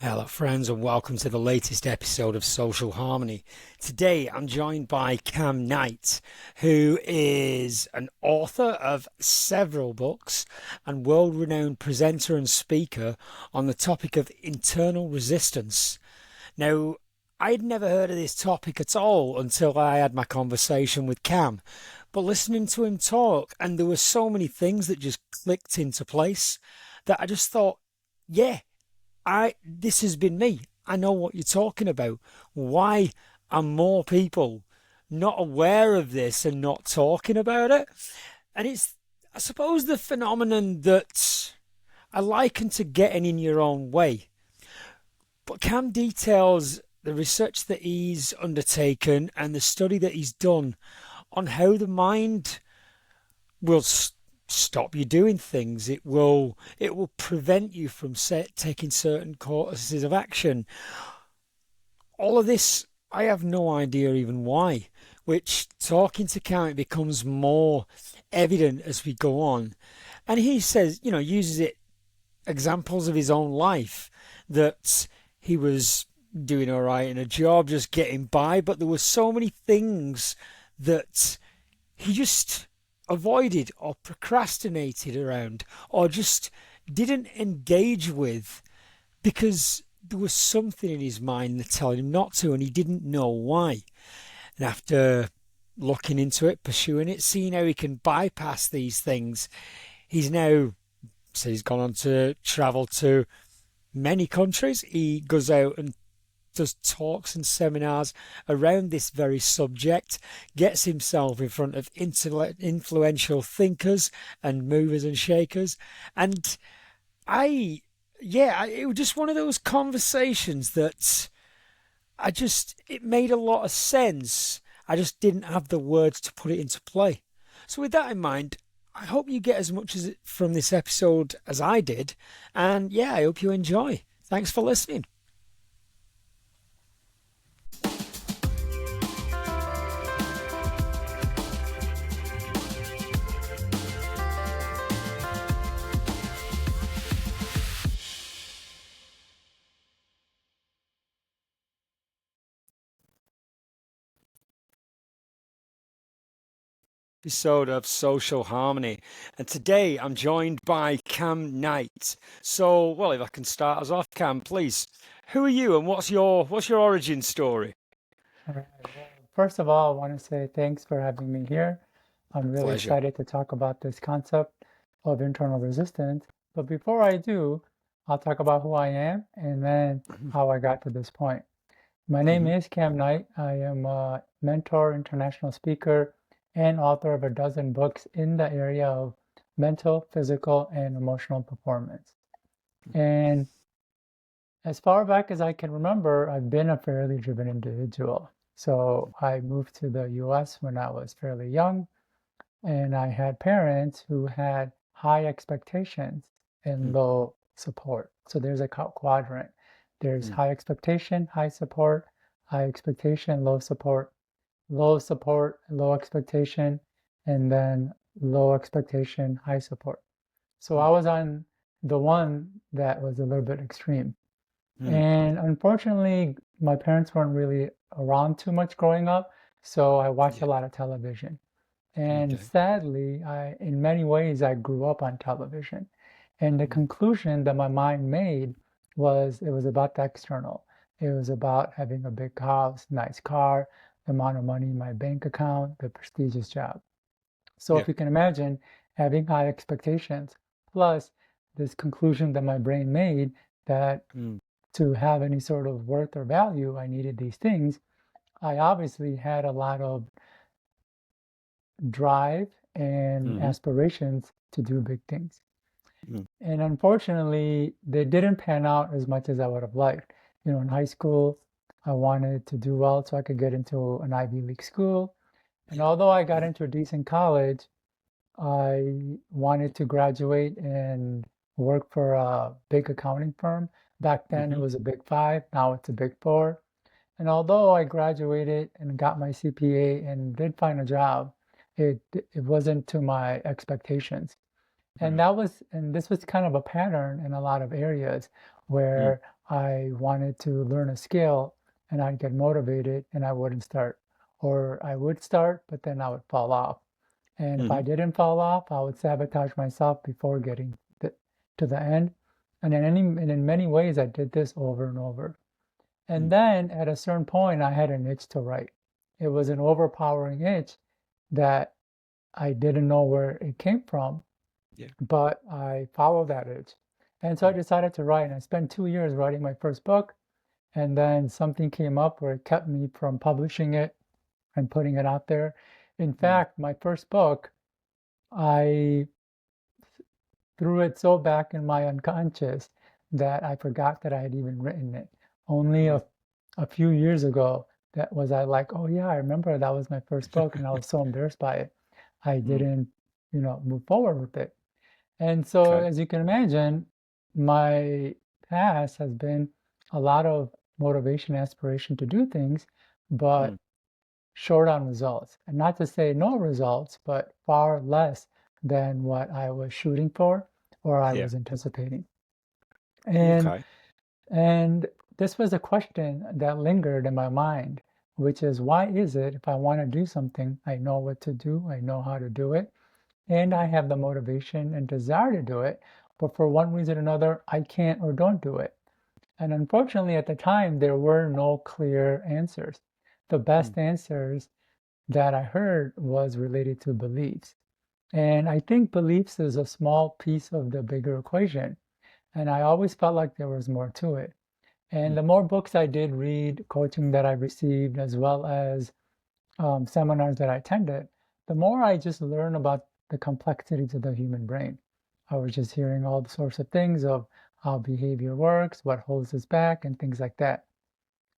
Hello, friends, and welcome to the latest episode of Social Harmony. Today, I'm joined by Kam Knight, who is an author of several books and world-renowned presenter and speaker on the topic of internal resistance. Now, I'd never heard of this topic at all until I had my conversation with Kam, but listening to him talk, and there were so many things that just clicked into place that I just thought, yeah. This has been me. I know what you're talking about. Why are more people not aware of this and not talking about it? And it's, I suppose, the phenomenon that I liken to getting in your own way. But Cam details the research that he's undertaken and the study that he's done on how the mind will stop you doing things. It will prevent you from taking certain courses of action. All of this, I have no idea even why. Which, talking to Cam, it becomes more evident as we go on. And he says, uses it examples of his own life that he was doing all right in a job, just getting by, but there were so many things that he just avoided or procrastinated around or just didn't engage with because there was something in his mind that telling him not to, and he didn't know why. And after looking into it, pursuing it, seeing how he can bypass these things, he's now so he's gone on to travel to many countries. He goes out and does talks and seminars around this very subject, gets himself in front of influential thinkers and movers and shakers. And it was just one of those conversations that it made a lot of sense. I just didn't have the words to put it into play. So with that in mind, I hope you get as much from this episode as I did. And yeah, I hope you enjoy. Thanks for listening. Episode of Social Harmony, and today I'm joined by Kam Knight. So, well, if I can start us off, Kam, please. Who are you, and what's your origin story? All right. Well, first of all, I want to say thanks for having me here. I'm really Pleasure. excited to talk about this concept of internal resistance. But before I do, I'll talk about who I am and then Mhm, how I got to this point. My name mhm, is Kam Knight. I am a mentor, international speaker, and author of a dozen books in the area of mental, physical, and emotional performance. And as far back as I can remember, I've been a fairly driven individual. So I moved to the US when I was fairly young, and I had parents who had high expectations and mhm, low support. So there's a quadrant. There's mhm, high expectation, high expectation, low support, low expectation, and then low expectation, high support. So I was on the one that was a little bit extreme. mhm, And unfortunately, my parents weren't really around too much growing up, so I watched yeah. a lot of television. And Okay. sadly, in many ways, I grew up on television. And the Mhm, conclusion that my mind made was it was about the external. It was about having a big house, nice car, the amount of money in my bank account, the prestigious job. So yeah. if you can imagine having high expectations, plus this conclusion that my brain made that Mm, to have any sort of worth or value, I needed these things. I obviously had a lot of drive and mhm, aspirations to do big things. mm, And unfortunately, they didn't pan out as much as I would have liked. In high school, I wanted to do well so I could get into an Ivy League school. And yeah. although I got Mhm, into a decent college, I wanted to graduate and work for a big accounting firm. Back then, it mhm, was a big five, now it's a big four. And although I graduated and got my CPA and did find a job, it wasn't to my expectations. And mhm, this was kind of a pattern in a lot of areas mm, where I wanted to learn a skill and I'd get motivated and I wouldn't start. Or I would start, but then I would fall off. And if I Hmm. didn't fall off, I would sabotage myself before getting to the end. And in many ways, I did this over and over. And then at a certain point, I had an itch to write. It was an overpowering itch that I didn't know where it came from, Yeah. but I followed that itch. And so I Mm. decided to write. And I spent 2 years writing my first book. And then something came up where it kept me from publishing it and putting it out there. In Mm. fact, my first book, I threw it so back in my unconscious that I forgot that I had even written it. Only Oh. a few years ago that was I like, oh yeah, I remember that was my first book and I was so embarrassed by it. I Mm. didn't, move forward with it. And so Okay. as you can imagine, my past has been a lot of motivation, aspiration to do things, Mm. but short on results. And not to say no results, but far less than what I was shooting for or I Yeah. was anticipating. And Okay. and this was a question that lingered in my mind, which is why is it if I want to do something, I know what to do, I know how to do it, and I have the motivation and desire to do it, but for one reason or another, I can't or don't do it. And unfortunately, at the time, there were no clear answers. The Mm. best answers that I heard was related to beliefs. And I think beliefs is a small piece of the bigger equation. And I always felt like there was more to it. And Mm. the more books I did read, coaching that I received, as well as seminars that I attended, the more I just learned about the complexities of the human brain. I was just hearing all the sorts of things of how behavior works, what holds us back, and things like that.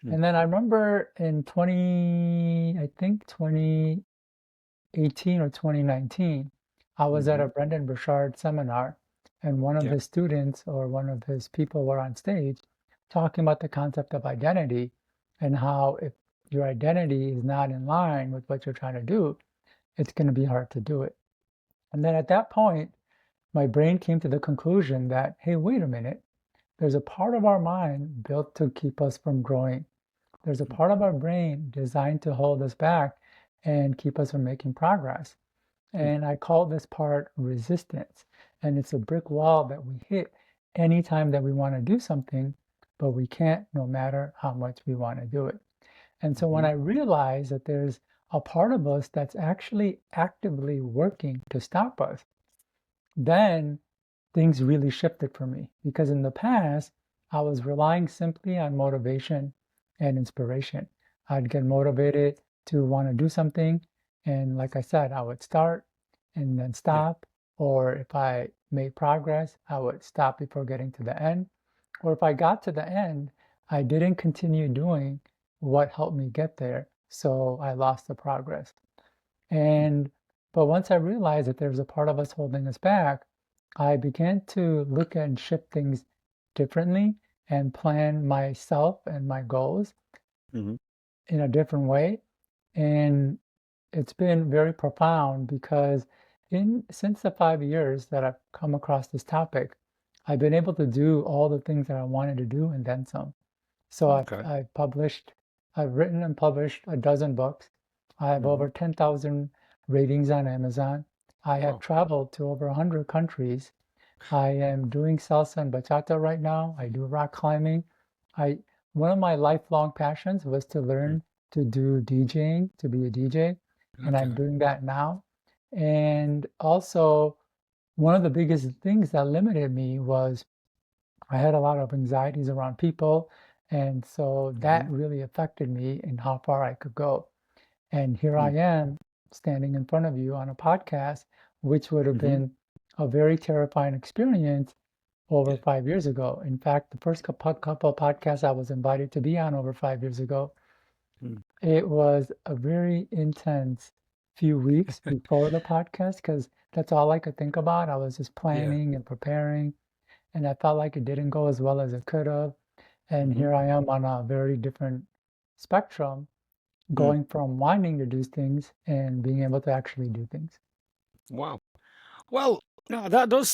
Mm. And then I remember in I think 2018 or 2019, I was at Mhm. a Brendan Burchard seminar, and one of Yeah. his students or one of his people were on stage talking about the concept of identity and how if your identity is not in line with what you're trying to do, it's going to be hard to do it. And then at that point, my brain came to the conclusion that, hey, wait a minute, there's a part of our mind built to keep us from growing. There's a Mm. part of our brain designed to hold us back and keep us from making progress. Mm. And I call this part resistance. And it's a brick wall that we hit anytime that we want to do something, but we can't no matter how much we want to do it. And so when Mhm. I realize that there's a part of us that's actually actively working to stop us, then things really shifted for me because in the past, I was relying simply on motivation and inspiration. I'd get motivated to want to do something. And like I said, I would start and then Yeah. stop. Or if I made progress, I would stop before getting to the end. Or if I got to the end, I didn't continue doing what helped me get there. So I lost the progress. Mm. And but once I realized that there's a part of us holding us back, I began to look and shift things differently and plan myself and my goals Mhm. in a different way. And it's been very profound because in since the 5 years that I've come across this topic, I've been able to do all the things that I wanted to do and then some. So Okay. I've written and published a dozen books. I have Mhm. over 10,000 ratings on Amazon. I have Wow. traveled to over 100 countries. I am doing salsa and bachata right now. I do rock climbing. I One of my lifelong passions was to Mm. learn to do DJing, to be a DJ, and I'm Okay. doing that now. And also, one of the biggest things that limited me was I had a lot of anxieties around people, and so that Mhm. really affected me in how far I could go. And here I Mm. am standing in front of you on a podcast, which would have Mhm. been a very terrifying experience over Yeah. 5 years ago. In fact, the first couple of podcasts I was invited to be on over 5 years ago, Mm. it was a very intense few weeks before the podcast because that's all I could think about. I was just Yeah. planning and preparing, and I felt like it didn't go as well as it could have. And Mhm. here I am on a very different spectrum, Mm. going from wanting to do things and being able to actually do things. Wow. Well, no, that does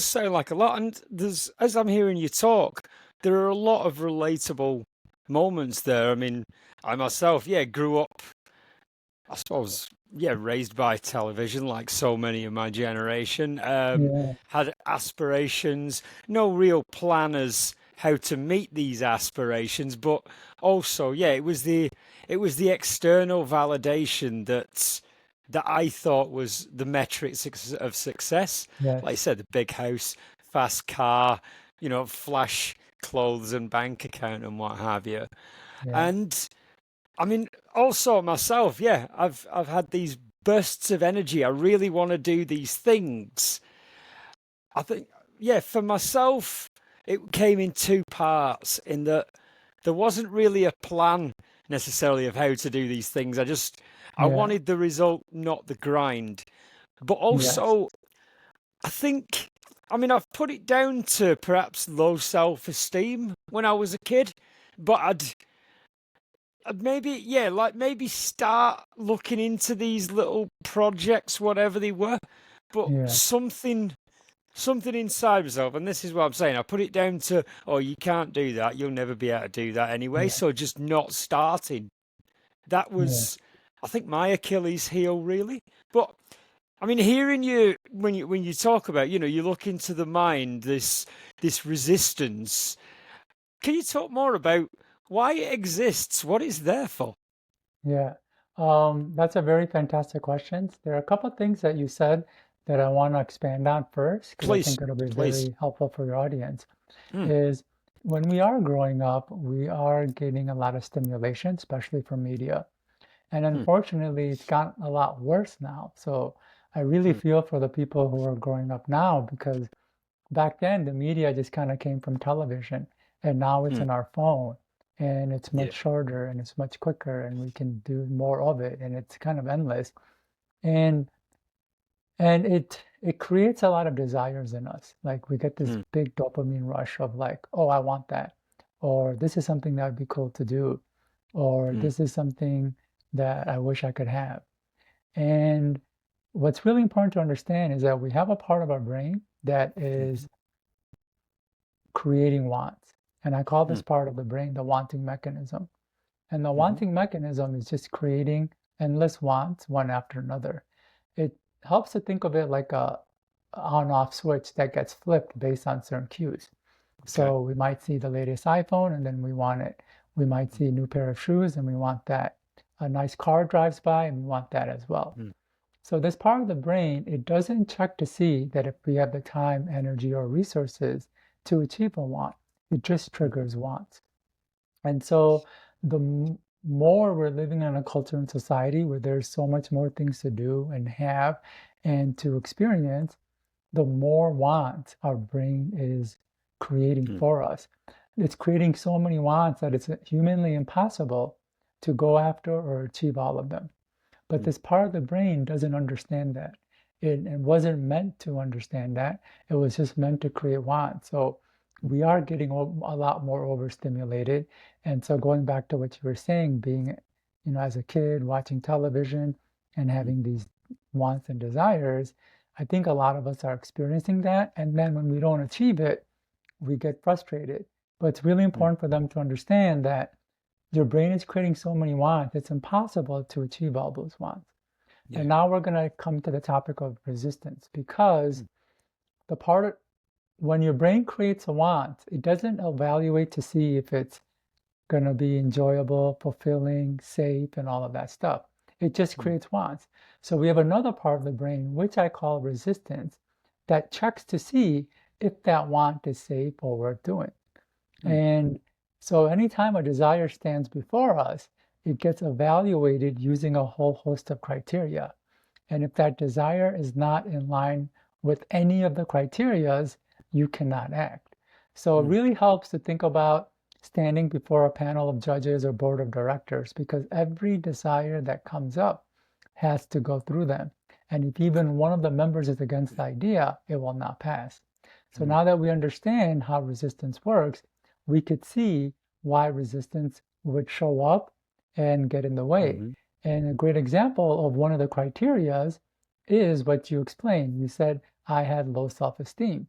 sound like a lot. And there's as I'm hearing you talk, there are a lot of relatable moments there. I mean, I myself, yeah, grew up, I suppose, yeah, raised by television like so many of my generation. Yeah, Had aspirations, no real plan as how to meet these aspirations, but also, yeah, it was the external validation that I thought was the metrics of success. Like I yes, said, the big house, fast car, flash clothes and bank account and what have you. yeah, And I mean, also myself, yeah, I've had these bursts of energy. I really want to do these things. I think, yeah, for myself, it came in two parts. In that there wasn't really a plan necessarily of how to do these things. I yeah, wanted the result, not the grind. But yes, also, I think, I mean, I've put it down to perhaps low self-esteem when I was a kid, but I'd maybe, yeah, like maybe start looking into these little projects, whatever they were, but yeah, something inside myself, and this is what I'm saying. I put it down to, oh, you can't do that. You'll never be able to do that anyway. yeah, So just not starting. That yeah, was, I think, my Achilles heel, really. But I mean, hearing you when you talk about, you look into the mind, this resistance. Can you talk more about why it exists, what it's there for? yeah. That's a very fantastic question. There are a couple of things that you said that I want to expand on first, because I Please, think it'll be please. very helpful for your audience. Mm, Is when we are growing up, we are getting a lot of stimulation, especially from media. And mm, unfortunately, it's gotten a lot worse now. So I really mm, feel for the people who are growing up now because back then the media just kind of came from television and now it's mm. in our phone and it's much Yeah. shorter and it's much quicker and we can do more of it and it's kind of endless. And it creates a lot of desires in us. Like we get this Mm, big dopamine rush of like, oh, I want that, or this is something that would be cool to do, or mm, this is something that I wish I could have. And what's really important to understand is that we have a part of our brain that mhm, is creating wants. And I call this mm, part of the brain the wanting mechanism. And the mhm, wanting mechanism is just creating endless wants one after another. It helps to think of it like a on-off switch that gets flipped based on certain cues. okay. So we might see the latest iPhone and then we want it. We might Mm, see a new pair of shoes and we want that. A nice car drives by and we want that as well. mm, So this part of the brain, it doesn't check to see that if we have the time, energy, or resources to achieve a want, it just mm, triggers wants. And so the more we're living in a culture and society where there's so much more things to do and have and to experience, the more wants our brain is creating mm, for us. It's creating so many wants that it's humanly impossible to go after or achieve all of them. But mm, this part of the brain doesn't understand that. It wasn't meant to understand that. It was just meant to create want. So we are getting a lot more overstimulated. And so going back to what you were saying, being, as a kid watching television and mm, having these wants and desires, I think a lot of us are experiencing that. And then when we don't achieve it, we get frustrated. But it's really mm. important for them to understand that your brain is creating so many wants, it's impossible to achieve all those wants. Yeah. And now we're going to come to the topic of resistance because Mm, the part of when your brain creates a want, it doesn't evaluate to see if it's going to be enjoyable, fulfilling, safe, and all of that stuff. It just mm, creates wants. So we have another part of the brain, which I call resistance, that checks to see if that want is safe or worth doing. mm, And so anytime a desire stands before us, it gets evaluated using a whole host of criteria. And if that desire is not in line with any of the criterias, you cannot act. So it mm, really helps to think about standing before a panel of judges or board of directors because every desire that comes up has to go through them. And if okay. even one of the members is against the idea, it will not pass. So Mm, now that we understand how resistance works, we could see why resistance would show up and get in the way. mhm, And a great example of one of the criterias is what you explained. You said, I had low self-esteem.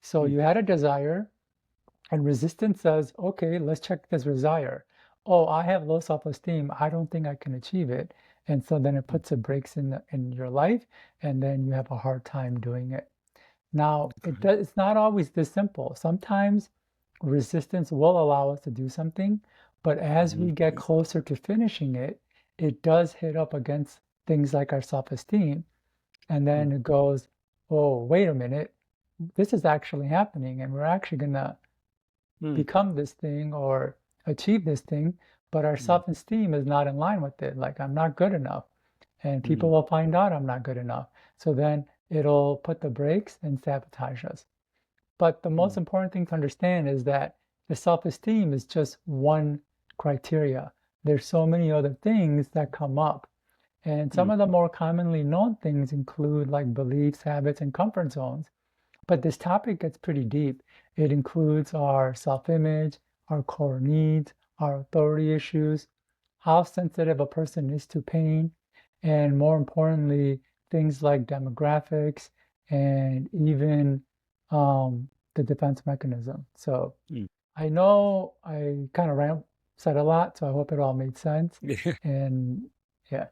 So mm, you had a desire And resistance says, okay, let's check this desire. Oh, I have low self-esteem. I don't think I can achieve it. And so then it Mm. puts a brakes in your life, and then you have a hard time doing it. Now, Okay. it's not always this simple. Sometimes resistance will allow us to do something, but as Mhm. we get closer to finishing it, it does hit up against things like our self-esteem. And Mm. then it goes, oh, wait a minute, this is actually happening, and we're actually gonna Mm. become this thing or achieve this thing, but our Mm. self-esteem is not in line with it. Like, I'm not good enough, and people Mm. will find out I'm not good enough. So then it'll put the brakes and sabotage us. But the most Mm. important thing to understand is that the self-esteem is just one criteria. There's so many other things that come up. And some Mm. of the more commonly known things include like beliefs, habits, and comfort zones. But this topic gets pretty deep. It includes our self-image, our core needs, our authority issues, how sensitive a person is to pain, and more importantly, things like demographics and even the defense mechanism. So Mm. I know I kind of said a lot, so I hope it all made sense. Yeah. And yeah,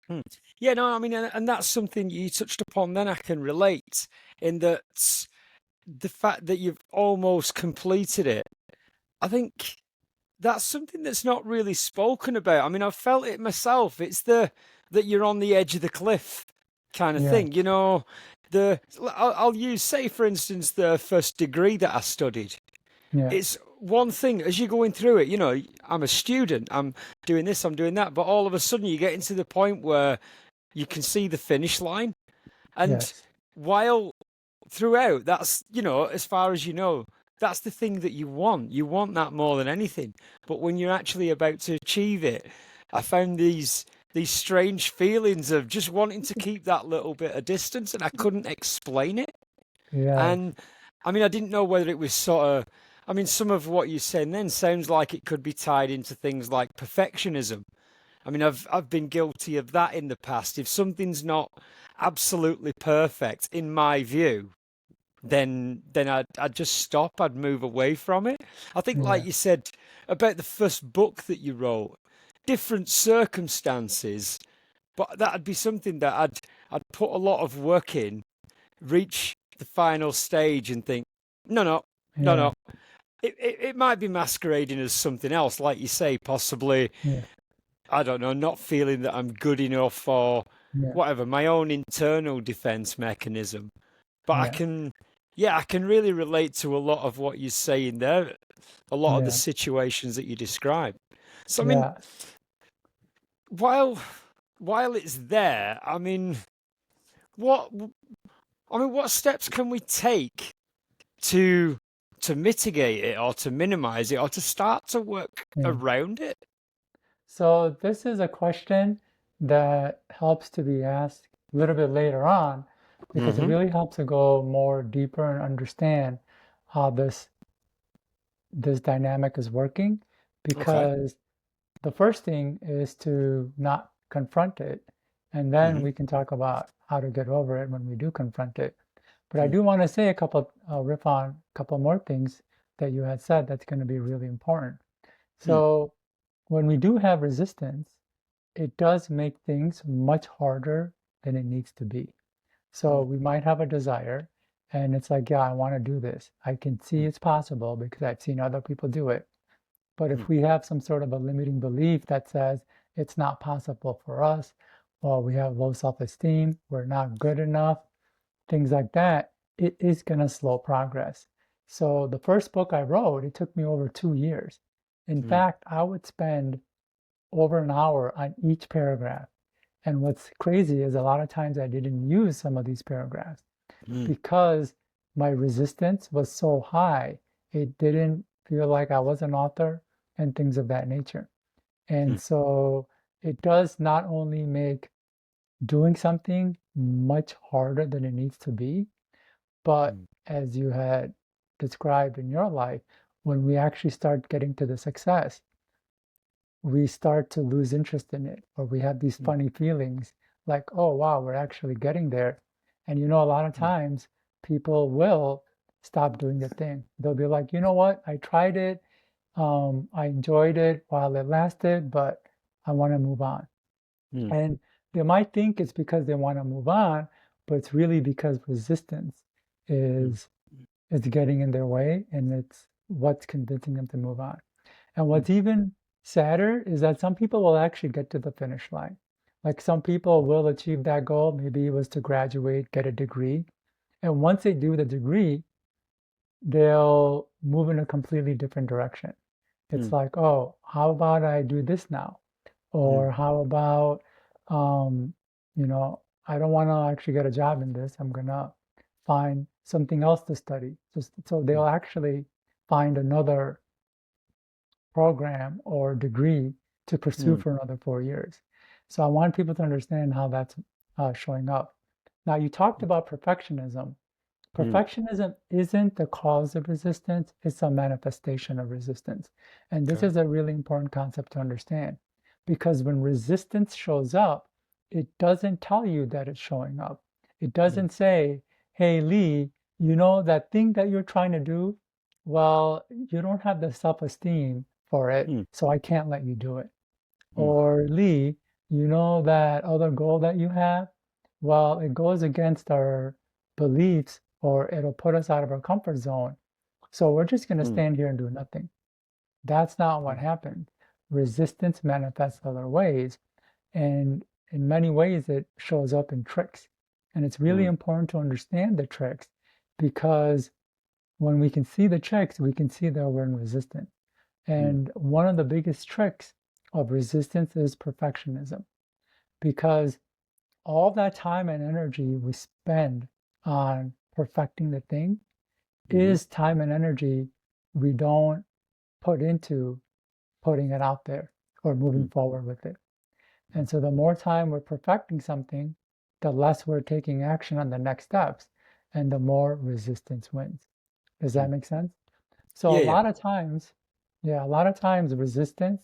Mm. Yeah, no, I mean, and that's something you touched upon. Then I can relate in that the fact that you've almost completed it. I think that's something that's not really spoken about. I mean, I've felt it myself. It's the that you're on the edge of the cliff kind of yeah, thing. You know, I'll use, say, for instance, the first degree that I studied. yeah, It's one thing as you're going through it. You know, I'm a student. I'm doing this. I'm doing that. But all of a sudden, you get into the point where you can see the finish line, and yes, while throughout, that's, you know, as far as you know, that's the thing that you want. You want that more than anything. But when you're actually about to achieve it, I found these strange feelings of just wanting to keep that little bit of distance, and I couldn't explain it. yes, And I mean, I didn't know whether it was sort of. I mean, some of what you're saying then sounds like it could be tied into things like perfectionism. I mean, I've been guilty of that in the past. If something's not absolutely perfect, in my view, then I'd just stop. I'd move away from it. I think, like yeah, you said about the first book that you wrote, different circumstances, but that'd be something that I'd put a lot of work in, reach the final stage, and think, no, no, no, yeah, no. It might be masquerading as something else, like you say, possibly, yeah, I don't know, not feeling that I'm good enough or yeah, whatever, my own internal defense mechanism. But I yeah, can, yeah, I can really relate to a lot of what you're saying there, a lot of the yeah, situations that you describe. So, I mean, yeah. while while it's there, what what steps can we take to mitigate it or to minimize it or to start to work Yeah. around it? So this is a question that helps to be asked a little bit later on because it Mm-hmm. really helps to go more deeper and understand how this dynamic is working. Okay. Because the first thing is to not confront it, and then Mm-hmm. we can talk about how to get over it when we do confront it. But I do want to say a couple, riff on a couple more things that you had said that's going to be really important. Mm-hmm. So when we do have resistance, it does make things much harder than it needs to be. So we might have a desire and it's like, yeah, I want to do this. I can see it's possible because I've seen other people do it. But if we have some sort of a limiting belief that says it's not possible for us, or we have low self-esteem, we're not good enough, things like that, it is going to slow progress. So the first book I wrote, it took me over 2 years. In fact, I would spend over an hour on each paragraph. And what's crazy is a lot of times I didn't use some of these paragraphs Mm-hmm. because my resistance was so high. It didn't feel like I was an author and things of that nature. And so it does not only make doing something much harder than it needs to be, but as you had described in your life, when we actually start getting to the success, we start to lose interest in it, or we have these funny feelings like, oh, wow, we're actually getting there. And a lot of times people will stop doing the thing. They'll be like, you know what? I tried it. I enjoyed it while it lasted, but I want to move on. Mm, And they might think it's because they want to move on, but it's really because resistance mm, is is getting in their way, and it's what's convincing them to move on. And mm, what's even sadder is that some people will actually get to the finish line. Like some people will achieve that goal. Maybe it was to graduate, get a degree. And once they do the degree, they'll move in a completely different direction. It's mm, like, oh, how about I do this now? mm, Or how about, um, you know, I don't want to actually get a job in this. I'm gonna find something else to study. Just so mm, they'll actually find another program or degree to pursue mm, for another 4 years. So I want people to understand how that's showing up. Now, you talked about perfectionism. mm. Perfectionism isn't the cause of resistance, it's a manifestation of resistance. And this Okay. is a really important concept to understand because when resistance shows up, it doesn't tell you that it's showing up. It Mm, doesn't say, hey, Lee, you know that thing that you're trying to do? Well, you don't have the self-esteem for it, mm, so I can't let you do it. mm, Or Lee, you know that other goal that you have? Well, it goes against our beliefs or it'll put us out of our comfort zone. So we're just going to mm, stand here and do nothing. That's not what mm, happens. Resistance manifests other ways. And in many ways, it shows up in tricks. And it's really mm, important to understand the tricks because when we can see the tricks, we can see that we're in resistance. mm, And one of the biggest tricks of resistance is perfectionism because all that time and energy we spend on perfecting the thing mhm, is time and energy we don't put into putting it out there or moving mm, forward with it. And so the more time we're perfecting something, the less we're taking action on the next steps and the more resistance wins. Does that mm. make sense? So a Yeah, yeah. lot of times, yeah, a lot of times resistance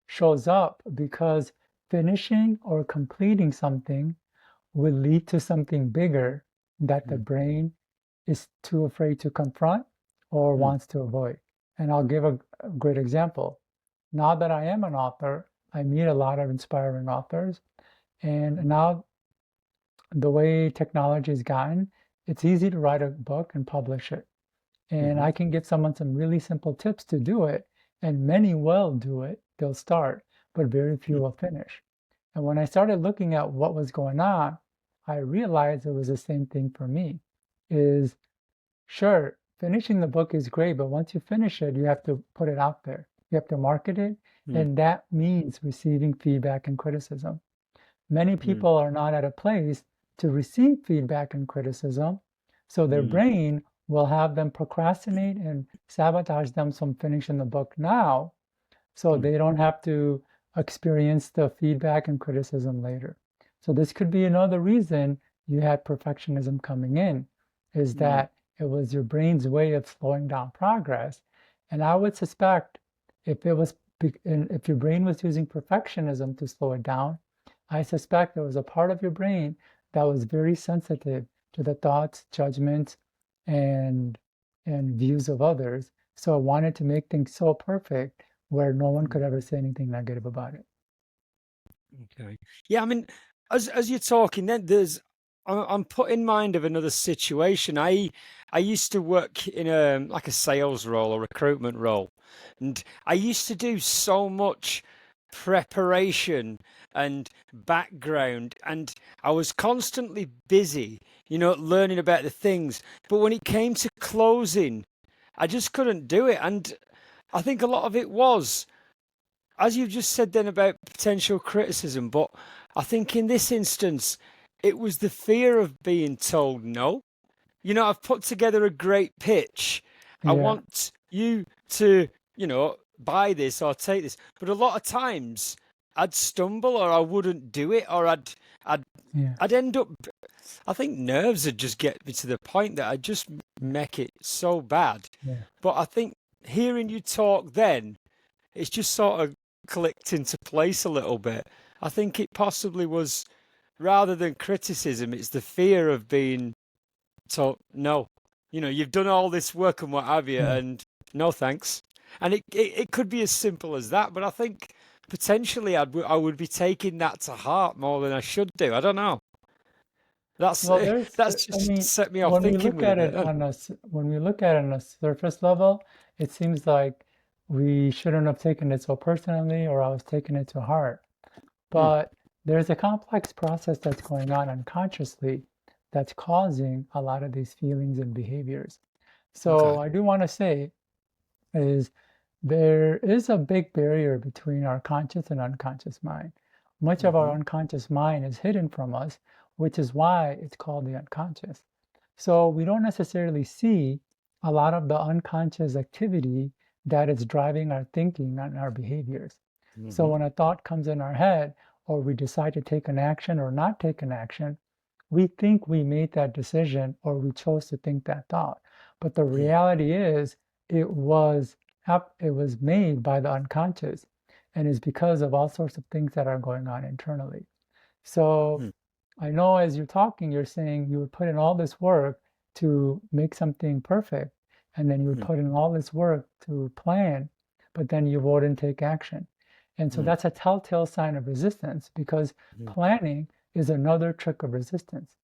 shows up because finishing or completing something will lead to something bigger that the Mm, brain is too afraid to confront or mm, wants to avoid. And I'll give a great example. Now that I am an author, I meet a lot of inspiring authors. And now the way technology has gotten, it's easy to write a book and publish it. And mhm, I can give someone some really simple tips to do it, and many will do it. They'll start, but very few mm, will finish. And when I started looking at what was going on, I realized it was the same thing for me. Is sure, finishing the book is great, but once you finish it, you have to put it out there. You have to market it, mm, and that means receiving feedback and criticism. Many mm, people are not at a place to receive feedback and criticism, so their mm, brain will have them procrastinate and sabotage them from finishing the book now so mm, they don't have to experience the feedback and criticism later. So this could be another reason you had perfectionism coming in, is mm, that it was your brain's way of slowing down progress. And I would suspect if it was if your brain was using perfectionism to slow it down, I suspect there was a part of your brain that was very sensitive to the thoughts, judgments, and views of others. So it wanted to make things so perfect where no one mm. could ever say anything negative about it. Okay. Yeah, I mean, as you're talking, then I'm put in mind of another situation. I used to work in a like a sales role or recruitment role, and I used to do so much preparation and background, and I was constantly busy, learning about the things. But when it came to closing, I just couldn't do it, and I think a lot of it was, as you've just said then about potential criticism, but I think in this instance, it was the fear of being told no. I've put together a great pitch. I Yeah, want you to, buy this or take this. But a lot of times I'd stumble or I wouldn't do it or I'd yeah, I'd end up, I think nerves would just get me to the point that I'd just make it so bad. yeah, But I think hearing you talk then, it's just sort of clicked into place a little bit. I think it possibly was, rather than criticism, it's the fear of being told no. You've done all this work and what have you, Yeah. and no thanks. And it could be as simple as that, but I think potentially I would be taking that to heart more than I should do. I don't know. That's Well, that's I just mean, set me off thinking with a bit. when we look at it on a surface level, it seems like we shouldn't have taken it so personally, or I was taking it to heart. Mm, But there's a complex process that's going on unconsciously that's causing a lot of these feelings and behaviors. So okay. I do want to say is there is a big barrier between our conscious and unconscious mind. Much of our Hmm. unconscious mind is hidden from us, which is why it's called the unconscious. So we don't necessarily see a lot of the unconscious activity that is driving our thinking and our behaviors. So Hmm. when a thought comes in our head, or we decide to take an action or not take an action, we think we made that decision or we chose to think that thought. But the Mm, reality is it was it was made by the unconscious and is because of all sorts of things that are going on internally. So mm, I know as you're talking, you're saying you would put in all this work to make something perfect, and then you would mm, put in all this work to plan, but then you wouldn't take action. And so mm, that's a telltale sign of resistance because mm, planning is another trick of resistance.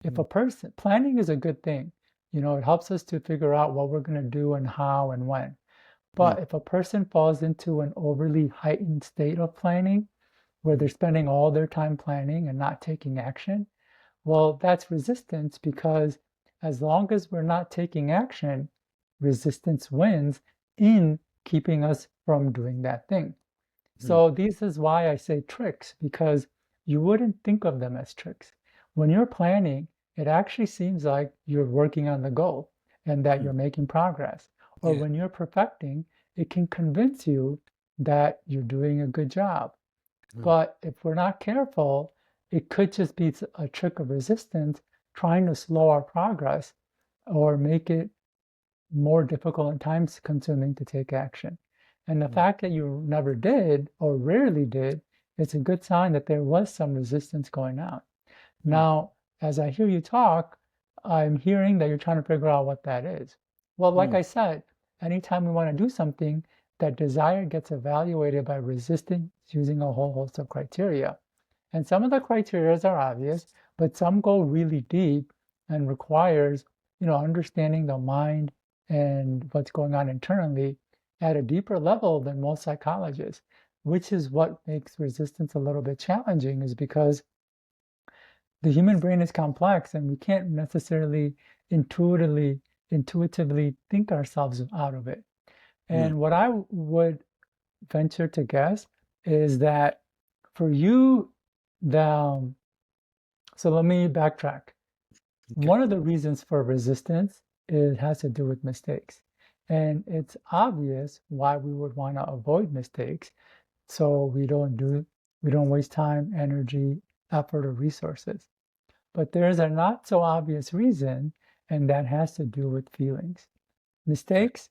If mm, a person, planning is a good thing, it helps us to figure out what we're going to do and how and when. mm, But if a person falls into an overly heightened state of planning, where mm, they're spending all their time planning and not taking action, well, that's resistance because as long as we're not taking action, resistance wins in keeping us from doing that thing. mm, So this is why I say tricks, because you wouldn't think of them as tricks. When you're planning, it actually seems like you're working on the goal and that mm. you're making progress. Or Yeah. when you're perfecting, it can convince you that you're doing a good job. Mm, But if we're not careful, it could just be a trick of resistance trying to slow our progress or make it more difficult and time consuming to take action. And the mm, fact that you never did or rarely did, it's a good sign that there was some resistance going on. mm, Now, as I hear you talk, I'm hearing that you're trying to figure out what that is. Well, like mm, I said, anytime we want to do something, that desire gets evaluated by resistance using a whole host of criteria. And some of the criteria are obvious, but some go really deep and requires, understanding the mind and what's going on internally at a deeper level than most psychologists, which is what makes resistance a little bit challenging, is because the human brain is complex and we can't necessarily intuitively intuitively think ourselves out of it. mm. And what I would venture to guess is that for you, the so let me backtrack. Okay. One of the reasons for resistance has to do with mistakes. And it's obvious why we would want to avoid mistakes so we don't waste time, energy, effort, or resources. But there's a not so obvious reason, and that has to do with feelings. Okay. Mistakes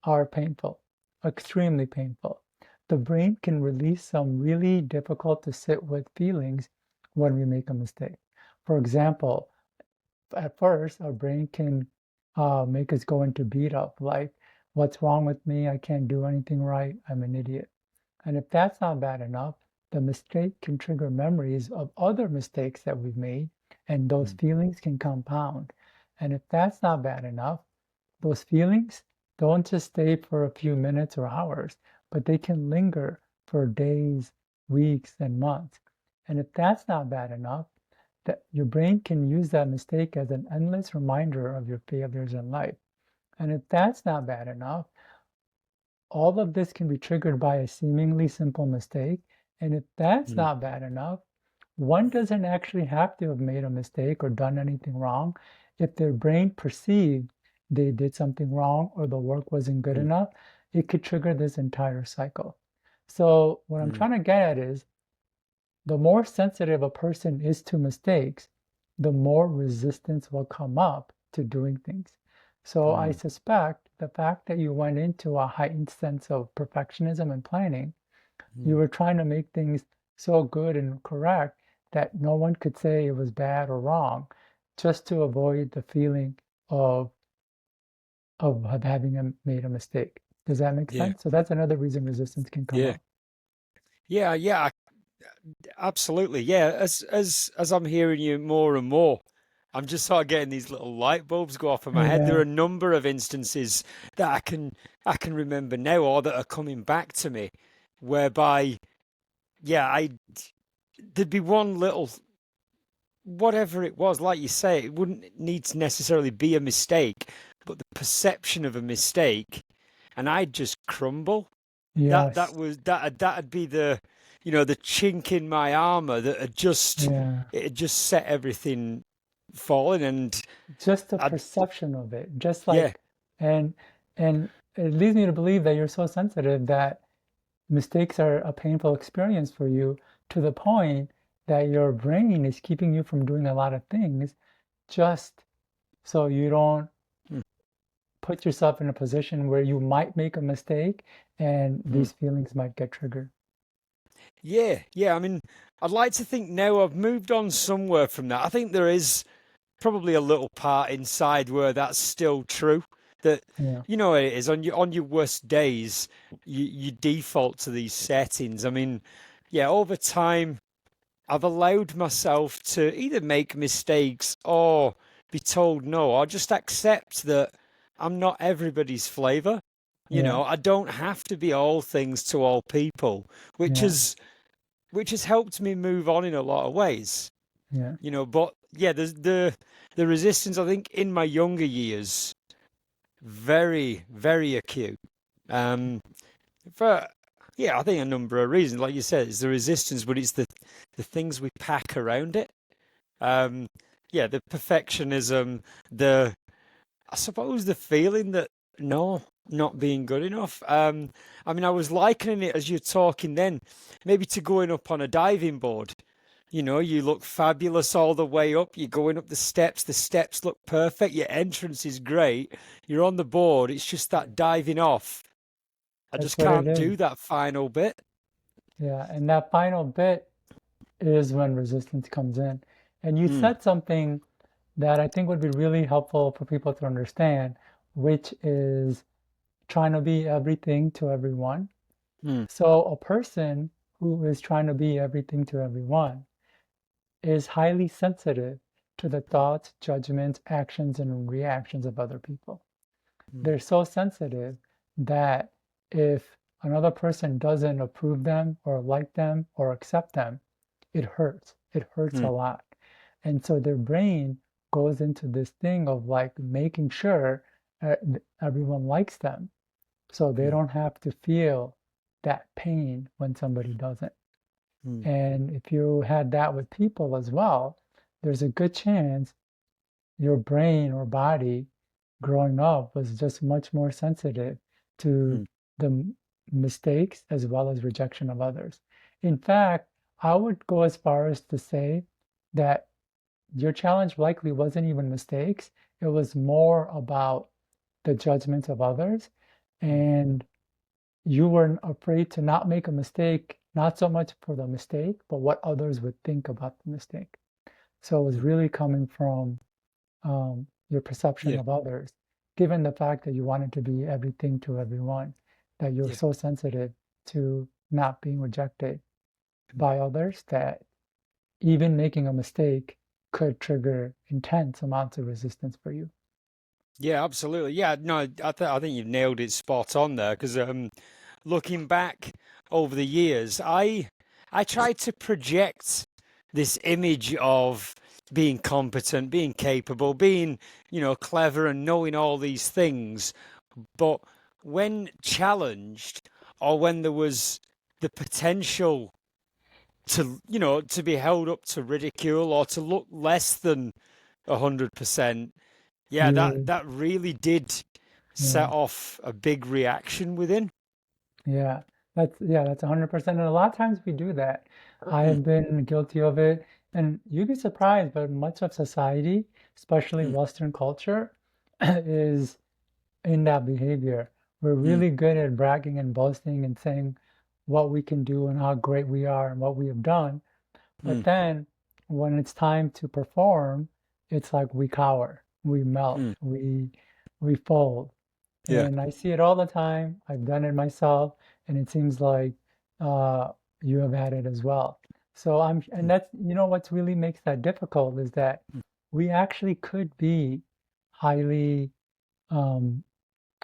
are painful, extremely painful. The brain can release some really difficult to sit with feelings when we make a mistake. For example, at first, our brain can make us go into beat up, like, what's wrong with me? I can't do anything right. I'm an idiot. And if that's not bad enough, the mistake can trigger memories of other mistakes that we've made, and those Mm, feelings can compound. And if that's not bad enough, those feelings don't just stay for a few minutes or hours, but they can linger for days, weeks, and months. And if that's not bad enough, that your brain can use that mistake as an endless reminder of your failures in life. And if that's not bad enough, all of this can be triggered by a seemingly simple mistake. And if that's mm, not bad enough, one doesn't actually have to have made a mistake or done anything wrong. If their brain perceived they did something wrong or the work wasn't good mm, enough, it could trigger this entire cycle. So, what I'm mm, trying to get at is the more sensitive a person is to mistakes, the more resistance will come up to doing things. So I mm, suspect the fact that you went into a heightened sense of perfectionism and planning, you mm, were trying to make things so good and correct that no one could say it was bad or wrong, just to avoid the feeling of of having made a mistake. Does that make Yeah. sense? So that's another reason resistance can come Yeah. up. Yeah. Yeah. Absolutely. Yeah. As I'm hearing you more and more, I'm just sort of getting these little light bulbs go off in my head. There are Yeah, a number of instances that I can remember now or that are coming back to me whereby, yeah, I there'd be one little whatever it was, like you say, it wouldn't need to necessarily be a mistake, but the perception of a mistake, and I'd just crumble. That yes, was that'd be the the chink in my armor that had just yeah. it had just set everything falling, and Just the I perception of it, just yeah. like, and and it leads me to believe that you're so sensitive that mistakes are a painful experience for you to the point that your brain is keeping you from doing a lot of things just so you don't Mm, put yourself in a position where you might make a mistake and mm. these feelings might get triggered. Yeah, yeah. I mean, I'd like to think now I've moved on somewhere from that. I think there is probably a little part inside where that's still true. That Yeah, it is on your worst days, you default to these settings. I mean, yeah, over time I've allowed myself to either make mistakes or be told no, or just accept that I'm not everybody's flavor. yeah, I don't have to be all things to all people, which yeah, has which has helped me move on in a lot of ways. yeah. But yeah, there's the resistance I think in my younger years very, very acute. Um, for yeah, I think a number of reasons. Like you said, it's the resistance, but it's the things we pack around it. Um, yeah, the perfectionism, the I suppose the feeling that no, not being good enough. I mean, I was likening it as you're talking then, maybe to going up on a diving board. You look fabulous all the way up. You're going up the steps look perfect, your entrance is great. You're on the board, it's just that diving off. I That's just what it can't is. do that final bit. Yeah, and that final bit is when resistance comes in. And you Mm, said something that I think would be really helpful for people to understand, which is trying to be everything to everyone. mm, So a person who is trying to be everything to everyone is highly sensitive to the thoughts, judgments, actions, and reactions of other people. mm, They're so sensitive that if another person doesn't approve them or like them or accept them, it hurts. It hurts a mm, lot. And so their brain goes into this thing of like making sure everyone likes them so they mm, don't have to feel that pain when somebody doesn't. mm, And if you had that with people as well, there's a good chance your brain or body growing up was just much more sensitive to mm, the mistakes as well as rejection of others. In fact, I would go as far as to say that your challenge likely wasn't even mistakes, it was more about the judgments of others. mm, And you were afraid to not make a mistake, not so much for the mistake, but what others would think about the mistake. So it was mm. really coming from your perception Yeah, of others, given the fact that you wanted to be everything to everyone, that you're yeah. so sensitive to not being rejected by others that even making a mistake could trigger intense amounts of resistance for you. Yeah, absolutely. Yeah, no, I think you've nailed it spot on there because looking back over the years, I tried to project this image of being competent, being capable, being, clever and knowing all these things. But when challenged or when there was the potential to be held up to ridicule or to look less than 100%, yeah, You that would, that really did set yeah, off a big reaction within. that's 100%. And a lot of times we do that. I Mm, have been guilty of it, and you'd be surprised, but much of society, especially mm, Western culture, is in that behavior. We're mm, really good at bragging and boasting and saying what we can do and how great we are and what we have done. But mm, then when it's time to perform, it's like we cower, we melt, mm, we fold. Yeah. And I see it all the time. I've done it myself, and it seems like uh, you have had it as well. So and Mm, that's, what's really makes that difficult is that mm, we actually could be highly, um,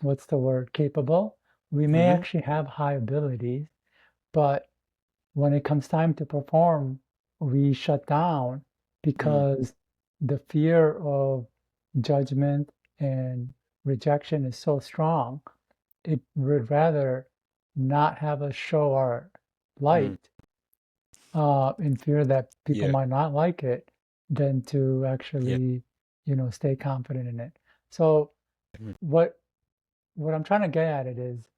what's the word, capable. We may mhm, actually have high abilities, but when it comes time to perform, we shut down mm, because the fear of judgment and rejection is so strong. It would rather not have us show our mm. light in fear that people Yeah. might not like it than to Yeah. actually, stay confident in it. So Mm, what what I'm trying to get at it is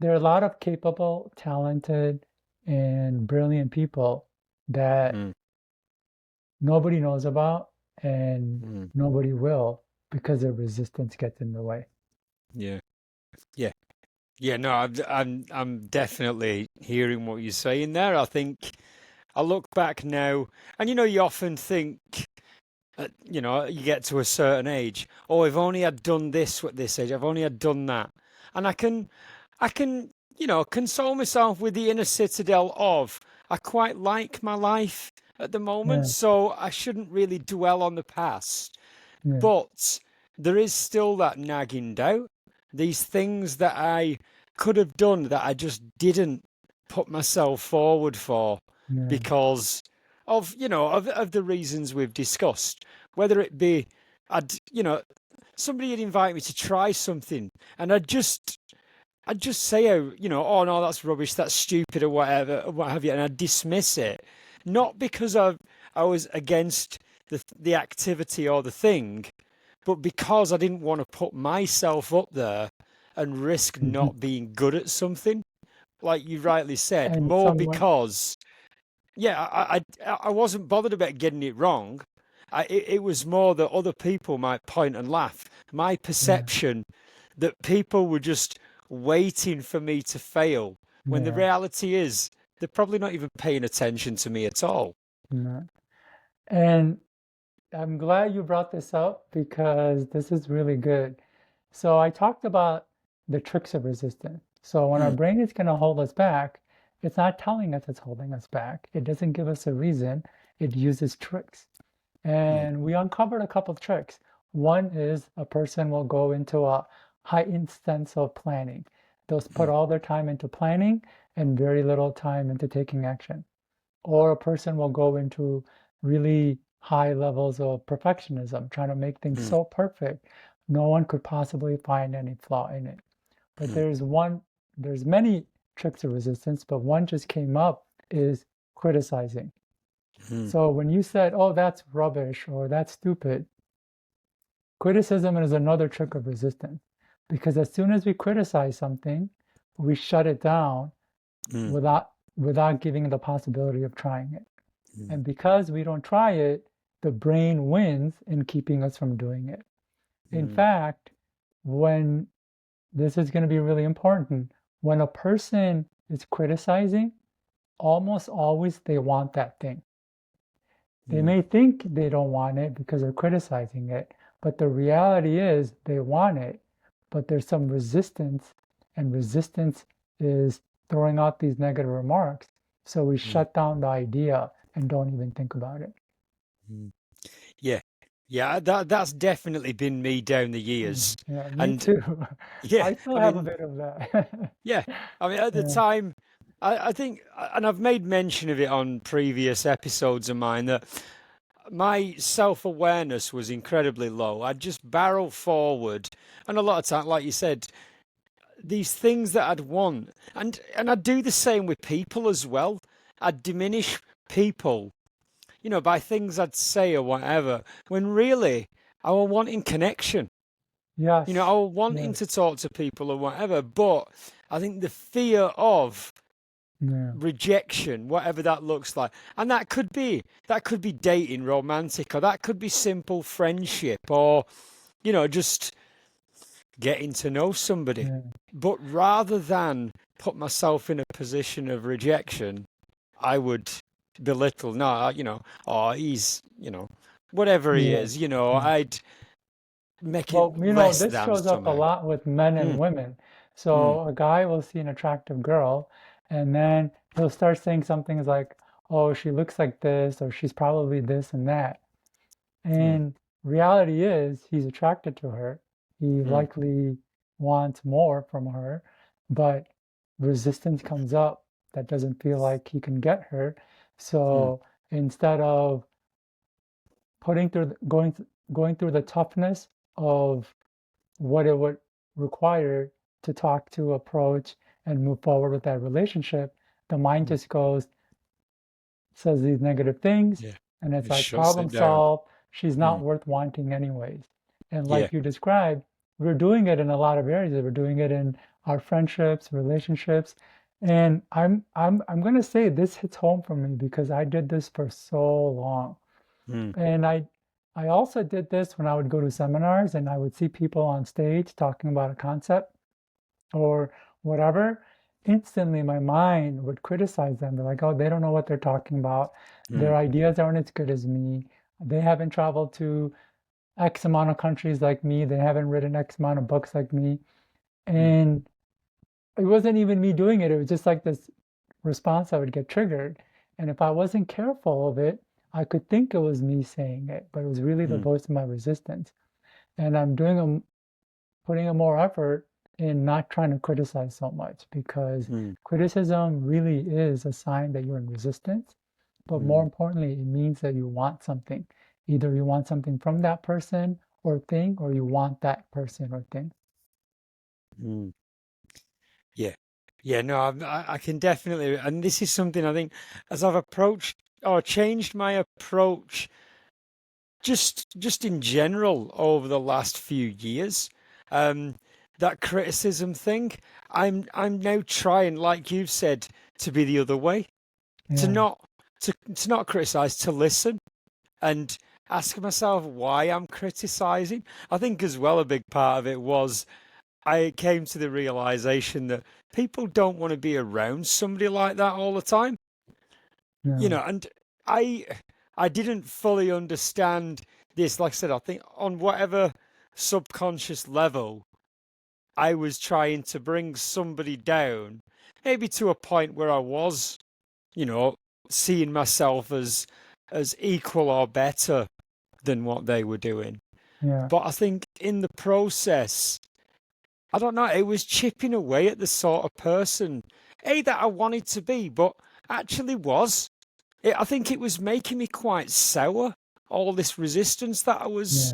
there are a lot of capable, talented, and brilliant people that mm, nobody knows about and mm. nobody will because their resistance gets in the way. Yeah. Yeah. Yeah. No, I'm definitely hearing what you're saying there. I think I look back now, and you often think, you get to a certain age. Oh, if only I'd done this at this age. I've only had done that, and I can, console myself with the inner citadel of I quite like my life at the moment, Yeah, so I shouldn't really dwell on the past. yeah, But there is still that nagging doubt. These things that I could have done that I just didn't put myself forward for yeah, because of the reasons we've discussed. Whether it be somebody would invite me to try something and I'd just say, oh no, that's rubbish, that's stupid, or whatever, or what have you, and I'd dismiss it, not because I was against the activity or the thing, but because I didn't want to put myself up there and risk mhm. not being good at something, like you rightly said, And more someone, because yeah, I wasn't bothered about getting it wrong. It was more that other people might point and laugh. My yeah, perception that people were just waiting for me to fail, when the yeah, reality is they're probably not even paying attention to me at all. yeah. And I'm glad you brought this up because this is really good. So I talked about the tricks of resistance. So when our Mm, brain is going to hold us back, it's not telling us it's holding us back. It doesn't give us a reason. It uses tricks. mm, And we uncovered a couple of tricks. One is a person will go into a heightened sense of planning. They'll put mm, all their time into planning and very little time into taking action. Or a person will go into really high levels of perfectionism, trying to make things mm, so perfect, no one could possibly find any flaw in it. But mm, there's many tricks of resistance, but one just came up is criticizing. mm, So when you said, oh, that's rubbish or that's stupid, criticism is another trick of resistance. Because as soon as we criticize something, we shut it down mm, without giving the possibility of trying it. mm, And because we don't try it, the brain wins in keeping us from doing it. In mm, fact, when this is going to be really important, when a person is criticizing, almost always they want that thing. They mm, may think they don't want it because they're criticizing it, but the reality is they want it, but there's some resistance, and resistance is throwing out these negative remarks. So we mm, shut down the idea and don't even think about it. mm. Yeah, yeah, that's definitely been me down the Mm, years, yeah, me and too. yeah, I still I have a mean, bit of that. yeah, I mean, at the Yeah, time, I think, and I've made mention of it on previous episodes of mine, that my self-awareness was incredibly low. I'd just barrel forward, and a lot of time, like you said, these things that I'd want, and I'd do the same with people as well. I'd diminish people, by things I'd say or whatever, when really I was wanting connection. I yes, was wanting yes, to talk to people or whatever, but I think the fear of yeah, rejection, whatever that looks like. And that could be dating, romantic, or that could be simple friendship, or just getting to know somebody. yeah, But rather than put myself in a position of rejection, I would belittle. No, oh, he's, whatever he yeah, is, yeah, I'd make it Well, less this than shows up a somehow. lot with men and Mm, women. mm, So a guy will see an attractive girl, and then he'll start saying something like, "Oh, she looks like this, or she's probably this and that." mm, And reality is, he's attracted to her. He mm, likely wants more from her, but resistance comes up that doesn't feel like he can get her. mm, So instead of putting through going through the toughness of what it would require to talk to, approach, and move forward with that relationship, the mind mm. just goes, says these negative things, Yeah, and it's it like shuts problem it down. solved. She's not Mm, worth wanting anyways. And yeah. like you described, we're doing it in a lot of areas. We're doing it in our friendships, relationships. And I'm gonna say this hits home for me because I did this for so long. Mm, And I also did this when I would go to seminars and I would see people on stage talking about a concept or whatever. Instantly my mind would criticize them. They're like, oh, they don't know what they're talking about. mm, Their ideas aren't as good as me. They haven't traveled to X amount of countries like me. They haven't written X amount of books like me. mm, And it wasn't even me doing it. It was just like this response I would get triggered. And if I wasn't careful of it, I could think it was me saying it, but it was really the mm, voice of my resistance. And putting a more effort in not trying to criticize so much because mm, criticism really is a sign that you're in resistance. But more mm, importantly, it means that you want something. Either you want something from that person or thing, or you want that person or thing. mm. Yeah. Yeah, no, I can definitely, and this is something I think as I've approached or changed my approach just in general over the last few years, um, that criticism thing, I'm now trying, like you've said, to be the other way, to Yeah, not to not criticize, to listen and ask myself why I'm criticizing. I think as well a big part of it was I came to the realization that people don't want to be around somebody like that all the time, no, and I I didn't fully understand this. Like I said, I think on whatever subconscious level I was trying to bring somebody down, maybe to a point where I was, you know, seeing myself as equal or better than what they were doing. yeah, But I think in the process, I don't know, it was chipping away at the sort of person, A, that I wanted to be, but actually was. I think it was making me quite sour, all this resistance that yeah.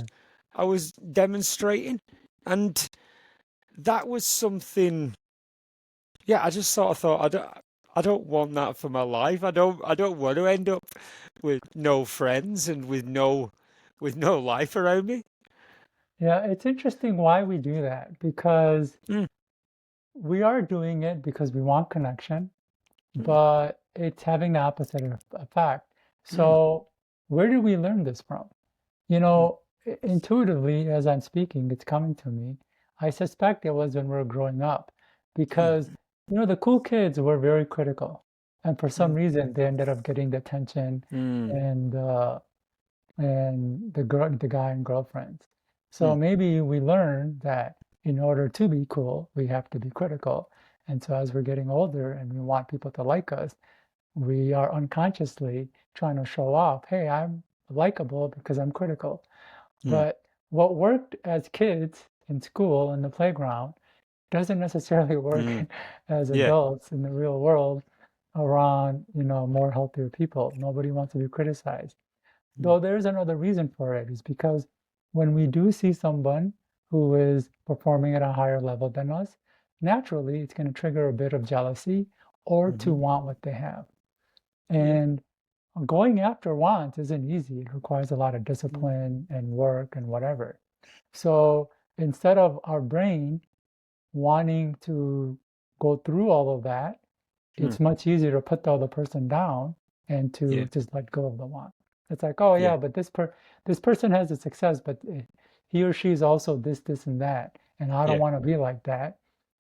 I was demonstrating. And that was something, yeah, I just sort of thought I don't want that for my life. I don't want to end up with no friends and with no life around me. Yeah, it's interesting why we do that because Mm, we are doing it because we want connection, mm, but it's having the opposite effect. mm, So, where did we learn this from? mm, Intuitively, as I'm speaking, it's coming to me. I suspect it was when we were growing up mm, because, the cool kids were very critical. And for some mm, reason, they ended up getting the attention mm, and the guy and girlfriends. So mm, maybe we learned that in order to be cool, we have to be critical. And so as we're getting older and we want people to like us, we are unconsciously trying to show off, hey, I'm likable because I'm critical. mm, But what worked as kids in school in the playground doesn't necessarily work mm. as Yeah. adults in the real world around, more healthier people. Nobody wants to be criticized. Mm, Though there's another reason for it, is because when we do see someone who is performing at a higher level than us, naturally it's going to trigger a bit of jealousy or to mhm. want what they have. Yeah. And going after wants isn't easy. It requires a lot of Mm, discipline and work and whatever. So instead of our brain wanting to go through all of that, mm. it's much easier to put the other person down and Yeah. to just let go of the want. It's like, oh Yeah. yeah, but this person has a success, but he or she is also this, this, and that, and I don't Yeah. want to be like that.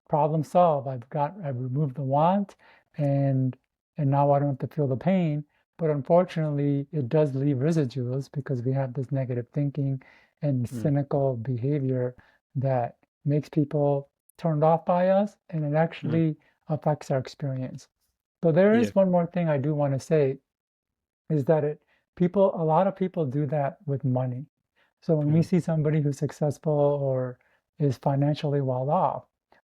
Problem solved. I've removed the want, and now I don't have to feel the pain. But unfortunately, it does leave residuals because we have this negative thinking and mm, cynical behavior that makes people turned off by us, and it mm, actually affects our experience. So there yeah, is one more thing I do want to say is that a lot of people do that with money. So when we mm, see somebody who's successful or is financially well off,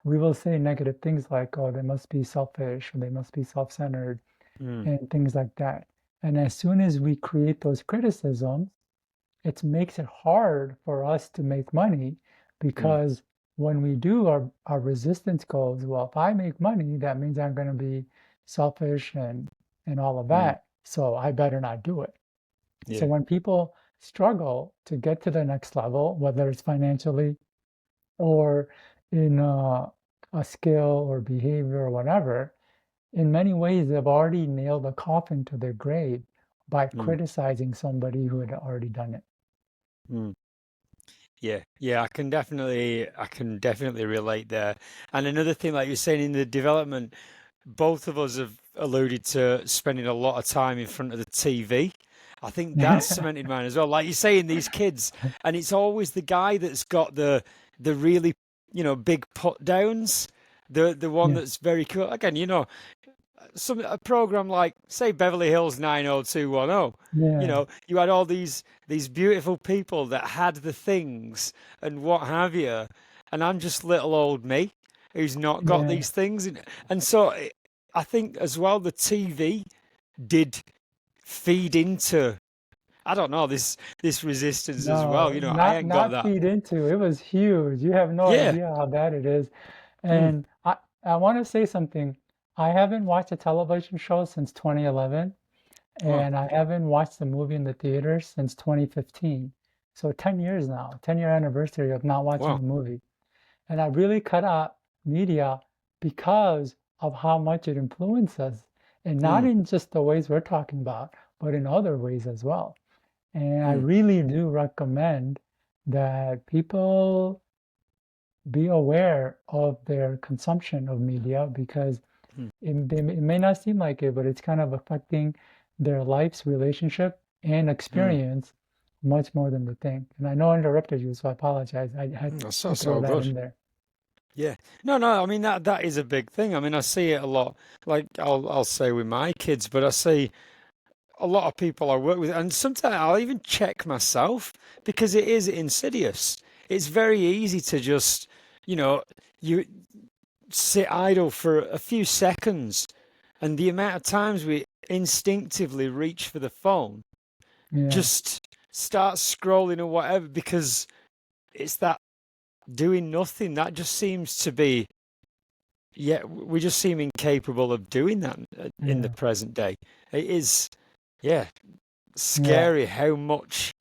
we will say negative things like, oh, they must be selfish or they must be self-centered mm, and things like that. And as soon as we create those criticisms, it makes it hard for us to make money mm, because when we do, our resistance goes, well, if I make money, that means I'm going to be selfish and all of mm, that. So I better not do it. So yeah, when people struggle to get to the next level, whether it's financially or in a skill or behavior or whatever, in many ways, they've already nailed a coffin to their grave by mm, criticizing somebody who had already done it. mm. Yeah, yeah, I can definitely relate there. And another thing, like you're saying in the development, both of us have alluded to spending a lot of time in front of the TV. I think that's cemented mine as well. Like you say in these kids, and it's always the guy that's got the really, big put downs, the one Yeah, that's very cool. Again, a program like say Beverly Hills 90210. yeah, You had all these beautiful people that had the things and what have you, and I'm just little old me who's not got yeah. these things, and so I think as well the TV did feed into, I don't know, this resistance as well. No, I not ain't got not that. feed into. It was huge. You have no Yeah. idea how bad it is. Mm. And I want to say something. I haven't watched a television show since 2011, Wow. and I haven't watched a movie in the theaters since 2015. So 10 years now, 10-year anniversary of not watching Wow. a movie. And I really cut out media because of how much it influences, and not Mm. in just the ways we're talking about, but in other ways as well. And I Mm. really do recommend that people be aware of their consumption of media because Mm. it may not seem like it, but it's kind of affecting their life's relationship and Mm. experience much more than they think. And I know I interrupted you, so I apologize. I had That's to throw so that good. in there. Yeah. No, no, I mean that is a big thing. I mean, I see it a lot. Like I'll say with my kids, but I see a lot of people I work with, and sometimes I'll even check myself because it is insidious. It's very easy to just, you know, you sit idle for a few seconds, and the amount of times we instinctively reach for the phone, Yeah, just start scrolling or whatever, because it's that doing nothing that just seems to be, yeah, we just seem incapable of doing that in the yeah, present day. It is, yeah, yeah, scary how much,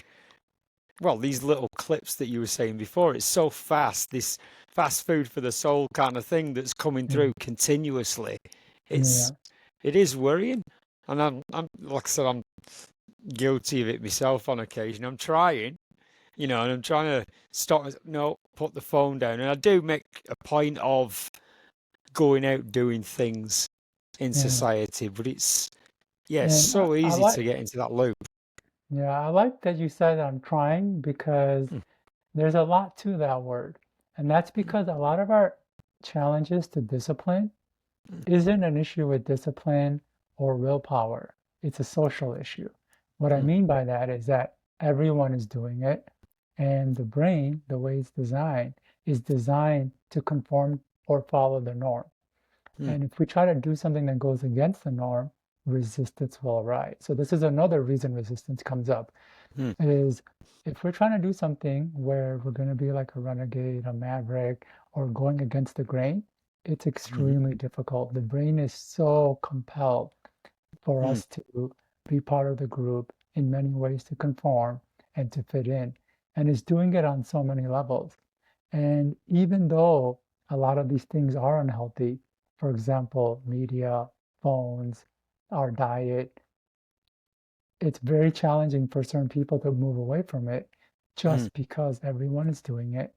well, these little clips that you were saying before, it's so fast, this fast food for the soul kind of thing that's coming yeah, through continuously. It's, yeah, it is worrying. And like I said, I'm guilty of it myself on occasion. I'm trying, and I'm trying to stop, no, put the phone down. And I do make a point of going out doing things in yeah. society, but it's And so I easy like, to get into that loop. yeah, I like that you said I'm trying because Mm, there's a lot to that word. And that's mm, because a lot of our challenges to discipline mm, isn't an issue with discipline or willpower. It's a social issue. What I mm, mean by that is that everyone is doing it, and the brain, the way it's designed, is designed to conform or follow the norm. mm, And if we try to do something that goes against the norm, resistance will arise. So this is another reason resistance comes up mm, is if we're trying to do something where we're going to be like a renegade, a maverick, or going against the grain, it's mhm, extremely difficult. The brain is so compelled for mm, us to be part of the group in many ways to conform and to fit in, and is doing it on so many levels. And even though a lot of these things are unhealthy, for example, media, phones, our diet, it's very challenging for certain people to move away from it mm, just because everyone is doing it.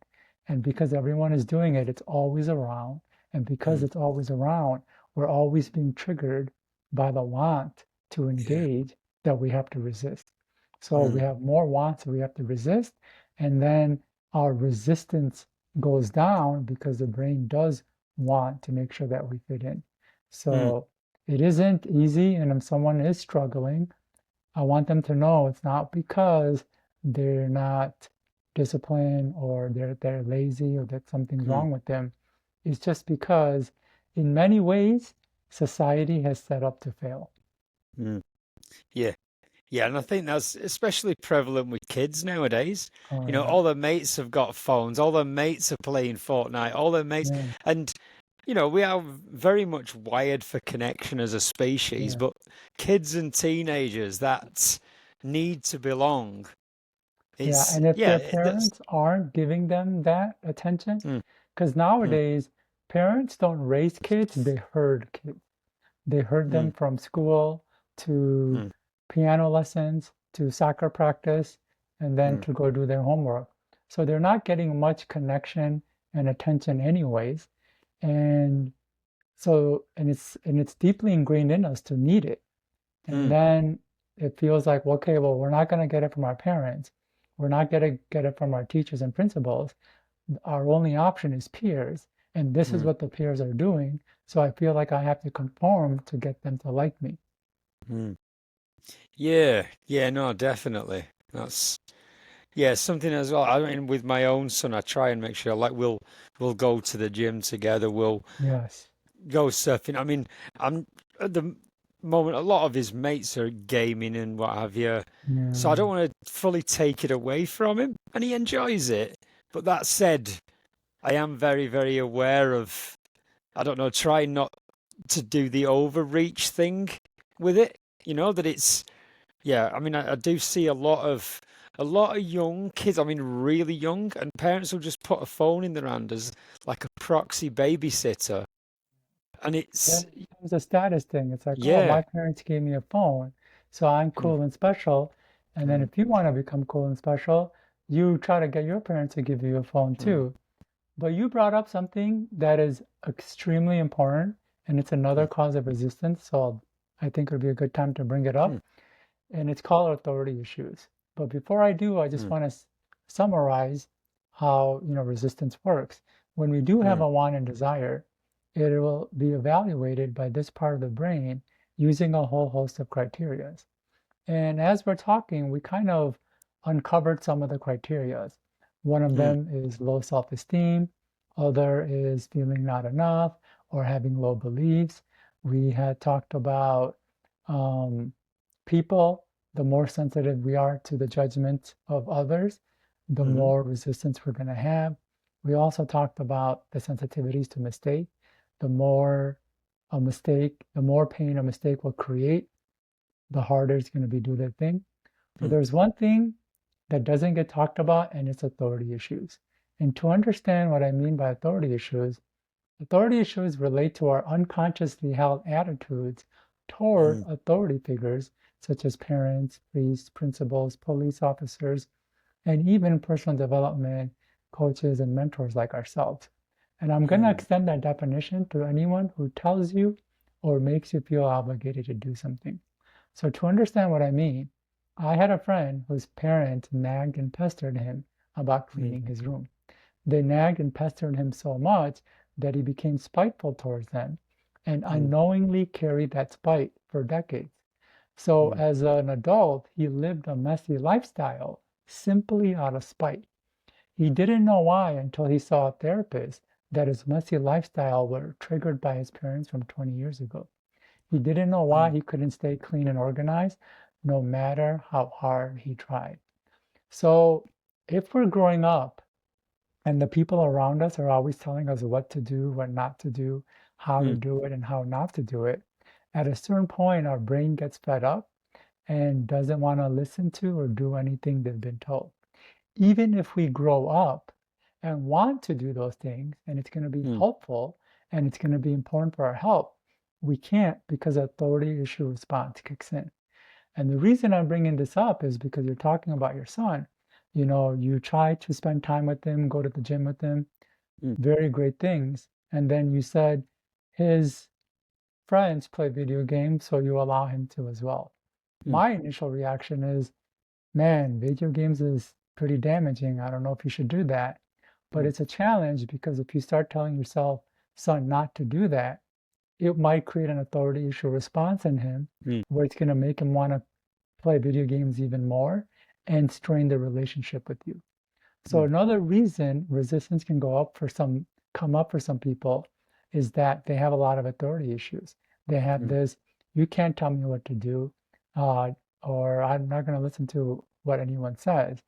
And because everyone is doing it, it's always around. And because mm. it's always around, we're always being triggered by the want to Yeah. engage that we have to resist. So we Mm, have more wants that we have to resist. And then our resistance goes down because the brain does want to make sure that we fit in. mm, So it isn't easy, and if someone is struggling, I want them to know it's not because they're not disciplined or they're lazy or that something's mm, wrong with them. It's just because in many ways society has set up to fail. mm. Yeah. Yeah, and I think that's especially prevalent with kids nowadays. Oh You know, yeah, all their mates have got phones, all their mates are playing Fortnite, all their mates, yeah, and you know, we are very much wired for connection as a species, yeah, but kids and teenagers that need to belong, yeah. it's And if yeah, their that's parents aren't giving them that attention, mm, because mm, nowadays parents don't raise kids, they herd kids. They herd them mm, from school to mm, piano lessons to soccer practice and then mm, to go do their homework. So they're not getting much connection and attention anyways. And and it's deeply ingrained in us to need it. And mm, then it feels like, well, okay, well, we're not going to get it from our parents. We're not going to get it from our teachers and principals. Our only option is peers, and this is mm, what the peers are doing. So I feel like I have to conform to get them to like me. mm. Yeah, yeah, no, definitely. That's Yeah, something as well. I mean, with my own son, I try and make sure like we'll go to the gym together. We'll Yes. go surfing. I mean, I'm at the moment a lot of his mates are gaming and what have you, so I Yeah. don't want to fully take it away from him, and he enjoys it. But that said, I am very, very aware of I don't know, trying not to do the overreach thing with it. You know that it's yeah, I mean, I do see a lot of young kids. I mean, really young, and parents will just put a phone in their hand as like a proxy babysitter, and Yeah, it's it becomes a status thing. It's like, oh, my yeah, parents gave me a phone, so I'm mm, cool and special. And then mm, if you want to become cool and special, you try to get your parents to give you a phone mm, too. But you brought up something that is extremely important, and it's another mm, cause of resistance. So I think it would be a good time to bring it up. mm, And it's called authority issues. But before I do, I just mm, want to summarize how, resistance works. When we do have mm, a want and desire, it will be evaluated by this part of the brain using a whole host of criteria. And as we're talking, we kind of uncovered some of the criteria. One of mm, them is low self-esteem, other is feeling not enough or having low beliefs. We had talked about um, people, the more sensitive we are to the judgment of others, the mm, more resistance we're going to have. We also talked about the sensitivities to mistake. The more the more pain a mistake will create, the harder it's going to be to do that thing. But mm, there's one thing that doesn't get talked about, and it's authority issues. And to understand what I mean by authority issues relate to our unconsciously held attitudes toward mm, authority figures such as parents, priests, principals, police officers, and even personal development coaches and mentors like ourselves. And I'm going to mm, extend that definition to anyone who tells you or makes you feel obligated to do something. So, to understand what I mean, I had a friend whose parents nagged and pestered him about mm, cleaning his room. They nagged and pestered him so much that he became spiteful towards them and mm, unknowingly carried that spite for decades. So, mm, as an adult, he lived a messy lifestyle simply out of spite. He didn't know why until he saw a therapist that his messy lifestyle were triggered by his parents from 20 years ago. He didn't know why mm, he couldn't stay clean and organized no matter how hard he tried. So, if we're growing up and the people around us are always telling us what to do, what not to do, how to mm, do it, and how not to do it, at a certain point, our brain gets fed up and doesn't want to listen to or do anything they've been told. Even if we grow up and want to do those things and it's going to be mm, helpful and it's going to be important for our health, we can't because authority issue response kicks in. And the reason I'm bringing this up is because you're talking about your son. You try to spend time with him, go to the gym with him, mm, very great things. And then you said his friends play video games, so you allow him to as well. mm, My initial reaction is, man, video games is pretty damaging. I don't know if you should do that. But mm, it's a challenge because if you start telling yourself, son, not to do that, it might create an authority issue response in him mm, where it's going to make him want to play video games even more and strain the relationship with you. So mm, another reason resistance can come up for some people is that they have a lot of authority issues. They have mm, this, you can't tell me what to do, uh, or I'm not going to listen to what anyone says.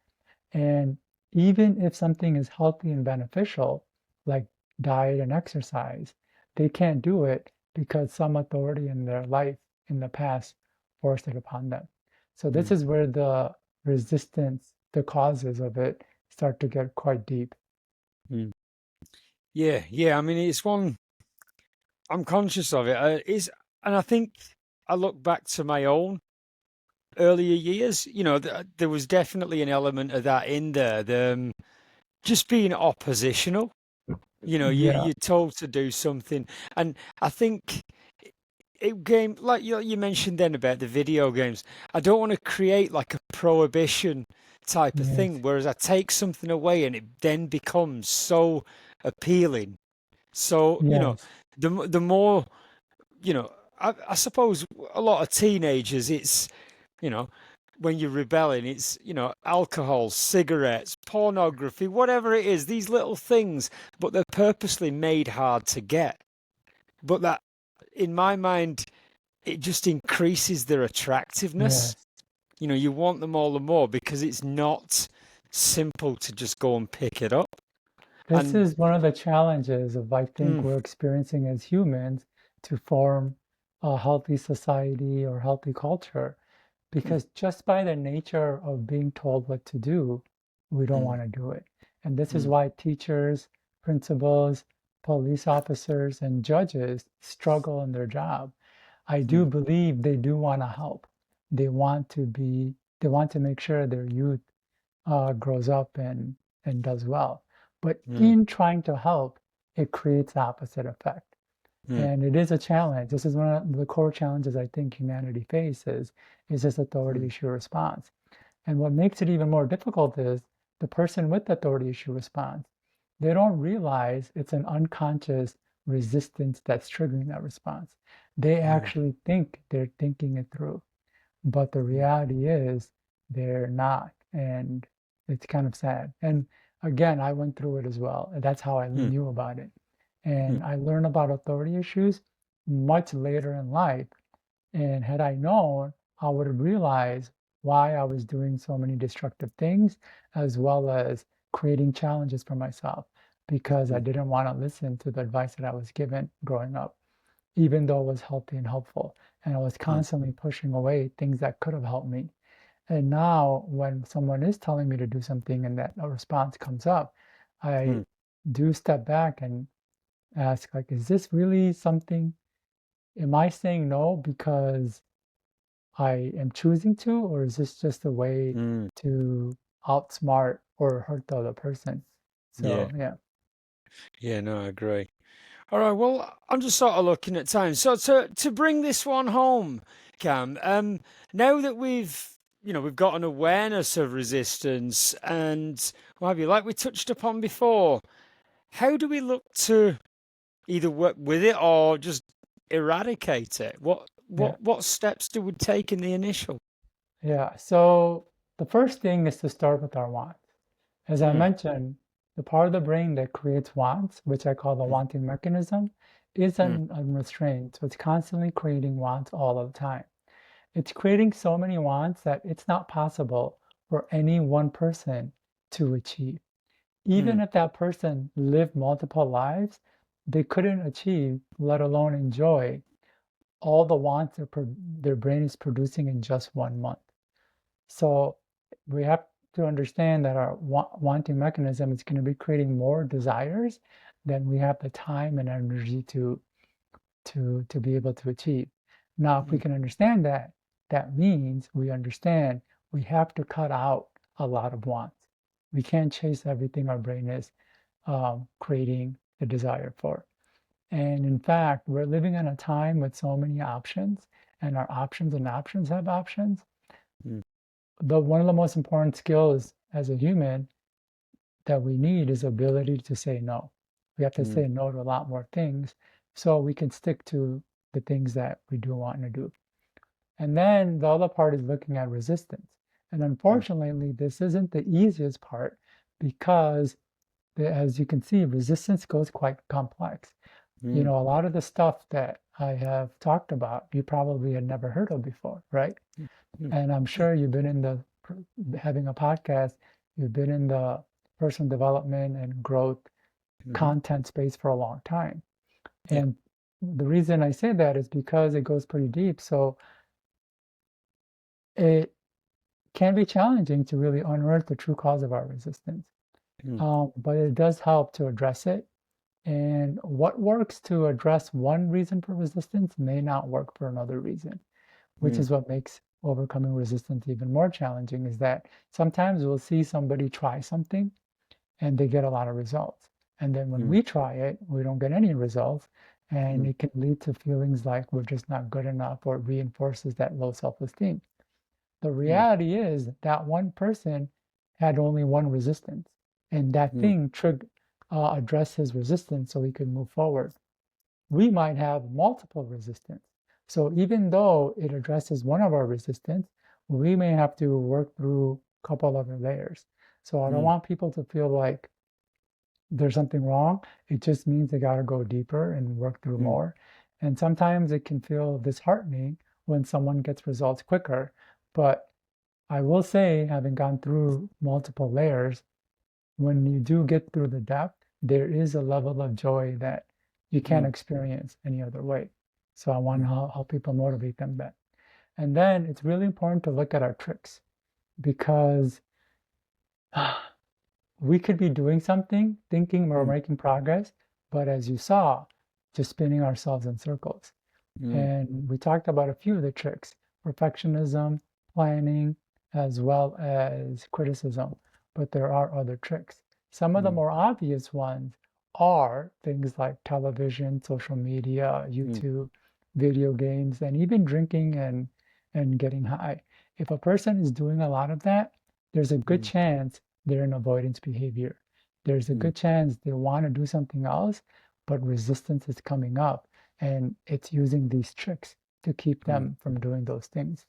And even if something is healthy and beneficial, like diet and exercise, they can't do it because some authority in their life in the past forced it upon them. So this mm, is where the resistance, the causes of it start to get quite deep. mm. Yeah, yeah. I mean, it's one I'm conscious of it. And I think I look back to my own earlier years. There was definitely an element of that in there. Just being oppositional. Yeah, You're told to do something, and I think it game like you mentioned then about the video games. I don't want to create like a prohibition type of yes, thing, whereas I take something away and it then becomes so appealing. So, yes, the more, I suppose a lot of teenagers, it's, you know, when you're rebelling, it's, alcohol, cigarettes, pornography, whatever it is, these little things, but they're purposely made hard to get. But that, in my mind, it just increases their attractiveness. yes. You want them all the more because it's not simple to just go and pick it up. This And is one of the challenges of, I think, mm, we're experiencing as humans to form a healthy society or healthy culture. mm, Because just by the nature of being told what to do, we don't mm, want to do it. And this is mm, why teachers, principals, police officers, and judges struggle in their job. I do mm, believe they do want to help. They want to make sure their youth grows up and does well. But mm, in trying to help, it creates opposite effect. mm, And it is a challenge. This is one of the core challenges I think humanity faces is this authority mm, issue response. And what makes it even more difficult is the person with the authority issue response. They don't realize it's an unconscious resistance that's triggering that response. They mm, actually think they're thinking it through, but the mm, reality is they're not. And it's kind of sad. And again, I went through it as well. That's how I mm, knew about it. mm, And I learned about authority issues much later in life. And had I known, I would have realized why I was doing so many destructive things, as well as creating challenges for myself, because I mm, didn't want to listen to the advice that I was given growing up, even though it was healthy and helpful. And I was mm, constantly pushing away things that could have helped me. And now, when someone is telling me to do something and that a response comes up, I mm, do step back and ask, like, is this really something? Am I saying no because I am choosing to, or is this just a way mm. to outsmart or hurt the other person? Yeah, So, yeah, yeah, no, I agree. All right, well, I'm just sort of looking at time. So to bring this one home, Cam, now that we've got an awareness of resistance and what have you, like we touched upon before, how do we look to either work with it or just eradicate it? What yeah, what what steps do we take in the initial? yeah. So, the first thing is to start with our wants. As I Mm, mentioned, the part of the brain that creates wants, which I call the mm, wanting mechanism, is mm, unrestrained. So, it's constantly creating wants all of the time. It's creating so many wants that it's not possible for any one person to achieve. mm, Even if that person lived multiple lives, they couldn't achieve, let alone enjoy, all the wants their brain is producing in just 1 month. So we have to understand that our wanting mechanism is going to be creating more desires than we have the time and energy to be able to achieve. Now, if we mm, can understand that, that means we understand we have to cut out a lot of wants. We can't chase everything our brain is creating the desire for. And in fact, we're living in a time with so many options, and our options and options have options. mm, the one of the most important skills as a human that we need is ability to say no. We have to mm, say no to a lot more things so we can stick to the things that we do want to do. And then the other part is looking at resistance. And mm, unfortunately, this isn't the easiest part because, as you can see, resistance goes quite complex. You mm, know, a lot of the stuff that I have talked about, you probably had never heard of before, right? mm, mm. And I'm Yeah. sure you've been in the having a podcast, you've been in the personal development and growth Mhm. content space for a long time. Yeah. And the reason I say that is because it goes pretty deep. So it can be challenging to really unearth the true cause of our resistance. Mm, But it does help to address it. And what works to address one reason for resistance may not work for another reason, which mm, is what makes overcoming resistance even more challenging, is that sometimes we'll see somebody try something and they get a lot of results. And then when mm, we try it, we don't get any results. And mm, it can lead to feelings like we're just not good enough, or it reinforces that low self-esteem. The mm, reality is that one person had only one resistance, and that mm, thing addressed his resistance so he could move forward. We might have multiple resistance. So even though it addresses one of our resistance, we may have to work through a couple other layers. So I don't mm, want people to feel like there's something wrong. It just means they got to go deeper and work through mm, more. And sometimes it can feel disheartening when someone gets results quicker. But I will say, having gone through multiple layers, when you do get through the depth, there is a level of joy that you can't mm, experience any other way. So I want mm, to help people motivate them that. And then it's really important to look at our tricks because we could be doing something, thinking we're mm, making progress, but as you saw, just spinning ourselves in circles. mm, And we talked about a few of the tricks: perfectionism, planning, as well as criticism. But there are other tricks. Some of the mm, more obvious ones are things like television, social media, mm, YouTube, video games, and even drinking and getting high. If a person is doing a lot of that, there's a good mm, chance they're in avoidance behavior. There's a mm, good chance they want to do something else, but resistance is coming up and it's using these tricks to keep mm. them from doing those things.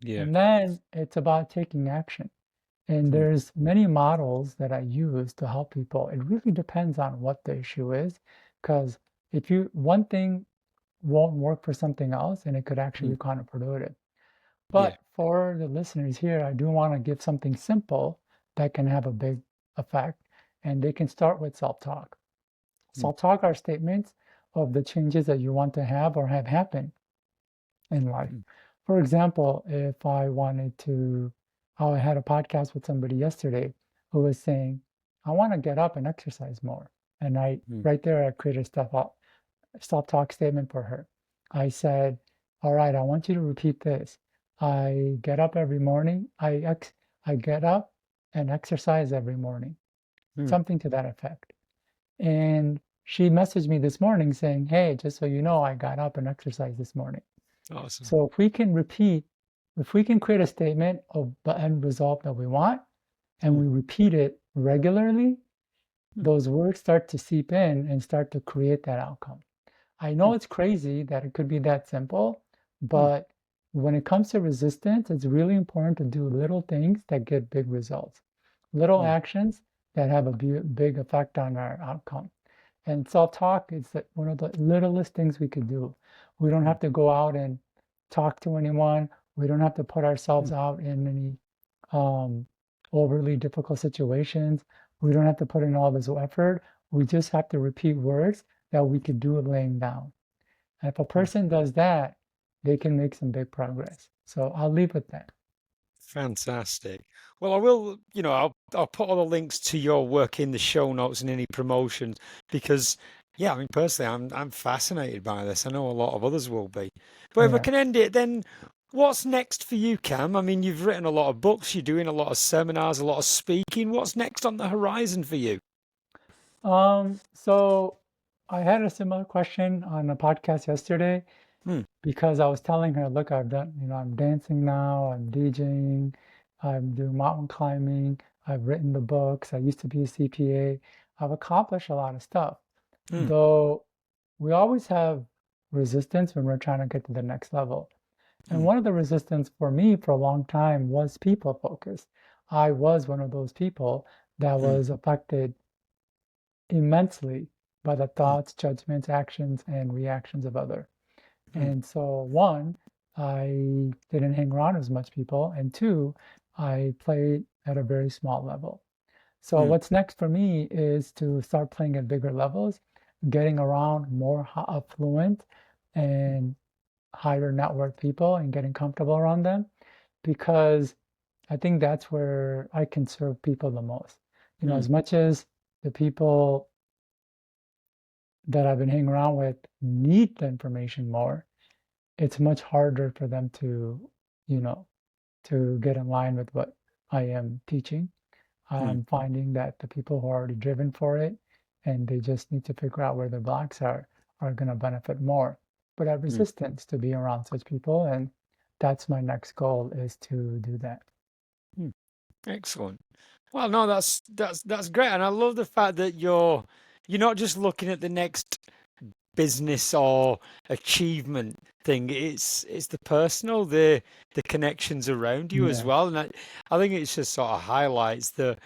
Yeah. And then it's about taking action. And Mm, there's many models that I use to help people. It really depends on what the issue is, because if you one thing won't work for something else, and it could actually mm. be counterproductive. Yeah. But for the listeners here, I do want to give something simple that can have a big effect, and they can start with self-talk. Mm, Self-talk are statements of the changes that you want to have or have happen in life. mm, For example, if I wanted to, oh, I had a podcast with somebody yesterday who was saying, I want to get up and exercise more. And I, mm, right there, I created a self-talk statement for her. I said, all right, I want you to repeat this. I get up every morning. I get up and exercise every morning. mm. Something to that effect. And she messaged me this morning saying, hey, just so you know, I got up and exercised this morning. Awesome. So if we can repeat, if we can create a statement of the end result that we want, and Mm, we repeat it regularly, mm, those words start to seep in and start to create that outcome. I mm, know it's crazy that it could be that simple, mm, but when it comes to resistance, it's really important to do little things that get big results, little mm, actions that have a big effect on our outcome. And self-talk is one of the littlest things we could do. We don't mm, have to go out and talk to anyone. We don't have to put ourselves mm, out in any um, overly difficult situations. We don't have to put in all this effort. We just have to repeat words that we could do laying down. And if a mm. person does that, they can make some big progress. So I'll leave with that. Fantastic. Well, I will, I'll put all the links to your work in the show notes and any promotions because, yeah, I mean, personally, I'm fascinated by this. I know a lot of others will be. But if I Yeah. can end it, then what's next for you, Cam? I mean, you've written a lot of books, you're doing a lot of seminars, a lot of speaking. What's next on the horizon for you? So I had a similar question on a podcast yesterday Hmm. because I was telling her, look, I've done, I'm dancing now, I'm DJing, I'm doing mountain climbing. I've written the books. I used to be a CPA. I've accomplished a lot of stuff, mm, though we always have resistance when we're trying to get to the next level. And mm, one of the resistance for me for a long time was people focus. I was one of those people that mm, was affected immensely by the mm, thoughts, judgments, actions, and reactions of other. mm, And so, one, I didn't hang around as much people, and two, I played at a very small level. So, mm, what's next for me is to start playing at bigger levels, getting around more affluent and higher network people and getting comfortable around them because I think that's where I can serve people the most. mm, As much as the people that I've been hanging around with need the information more, it's much harder for them you know, to get in line with what I am teaching. mm, I'm finding that the people who are already driven for it and they just need to figure out where their blocks are going to benefit more. But I have mm, resistance to be around such people, and that's my next goal is to do that. mm. Excellent. Well, no, that's great, and I love the fact that you're not just looking at the next business or achievement thing. It's the personal, the connections around you as Yeah, well, and I think it just sort of highlights the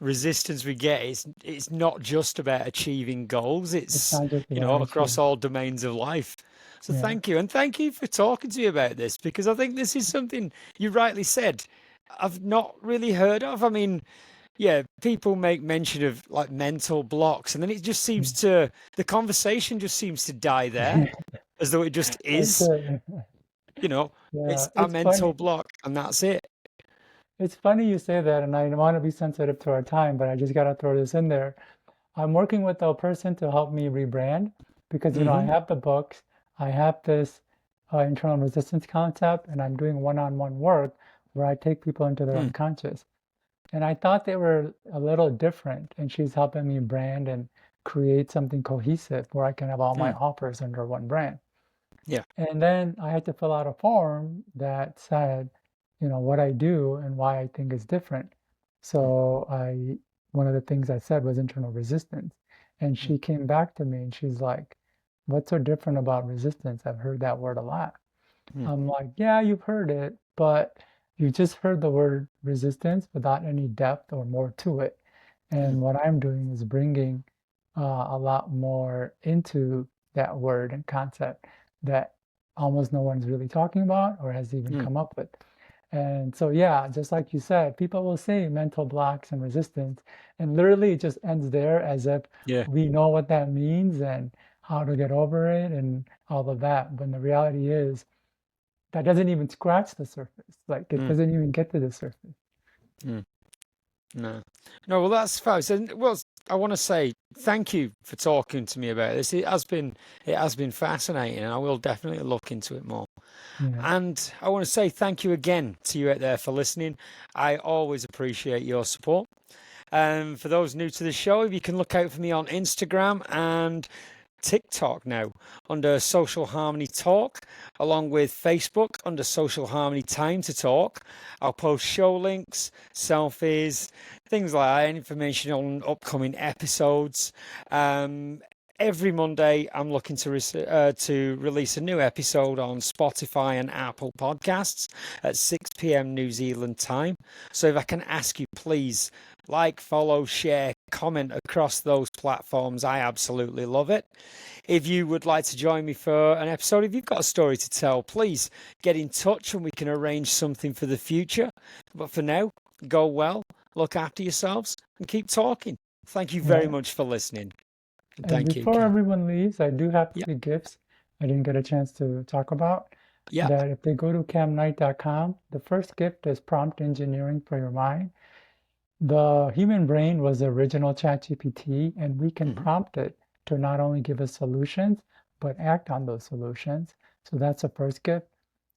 resistance we get. It's not just about achieving goals. it's It's not just about across achievement. all domains of life. So Yeah. thank you, and thank you for talking to me about this because I think this is something you rightly said I've not really heard of. I mean, yeah, people make mention of like mental blocks, and then it just seems to the conversation just seems to die there, as though it just That's is. it. It's Yeah, a it's mental funny. block, and that's it. It's funny you say that, and I want to be sensitive to our time, but I just got to throw this in there. I'm working with a person to help me rebrand because, I Hmm. have the books, I have this internal resistance concept, and I'm doing one-on-one work where I take people into their Mm, unconscious. And I thought they were a little different, and she's helping me brand and create something cohesive where I can have all my mm, offers under one brand. yeah. And then I had to fill out a form that said, what I do and why I think is different. Mm, So one of the things I said was internal resistance. And mm, she came back to me and she's like, "What's so different about resistance? I've heard that word a lot." mm, I'm like, "Yeah, you've heard it, but you just heard the word resistance without any depth or more to it." mm, And what I'm doing is bringing a lot more into that word and concept that almost no one's really talking about or has even mm. come up with. And so, yeah, just like you said, people will say mental blocks and resistance, and literally it just ends there as if Yeah. we know what that means and how to get over it and all of that. When the reality is, that doesn't even scratch the surface. Like it Mm, doesn't even get to the surface. mm. No, no. Well, that's fine. So, well, I want to say thank you for talking to me about this. It has been fascinating, and I will definitely look into it more. Yeah. And I want to say thank you again to you out there for listening. I always appreciate your support. For those new to the show, if you can look out for me on Instagram and TikTok now under Social Harmony Talk, along with Facebook under Social Harmony Time to Talk. I'll post show links, selfies, things like that, information on upcoming episodes. Um, every Monday, I'm looking to release a new episode on Spotify and Apple Podcasts at 6 p.m. New Zealand time. So if I can ask you, please like, follow, share, comment across those platforms. I absolutely love it. If you would like to join me for an episode, if you've got a story to tell, please get in touch and we can arrange something for the future. But for now, go well, look after yourselves, and keep talking. Thank you very Yeah. much for listening. And And thank you, before Cam. everyone leaves, I do have Yeah, three gifts I didn't get a chance to talk about. yeah. That if they go to kamknight.com, the first gift is prompt engineering for your mind. The human brain was the original ChatGPT, and we can Hmm. prompt it to not only give us solutions, but act on those solutions. So that's the first gift.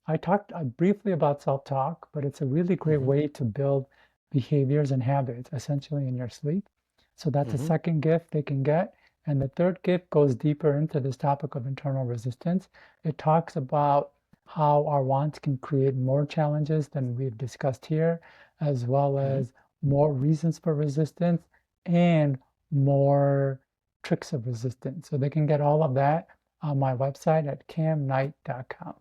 I talked briefly about self-talk, but it's a really great Hmm. way to build behaviors and habits essentially in your sleep. So that's a Hmm. second gift they can get. And the third gift goes deeper into this topic of internal resistance. It talks about how our wants can create more challenges than we've discussed here. as well Mhm. as more reasons for resistance and more tricks of resistance. So they can get all of that on my website at kamknight.com.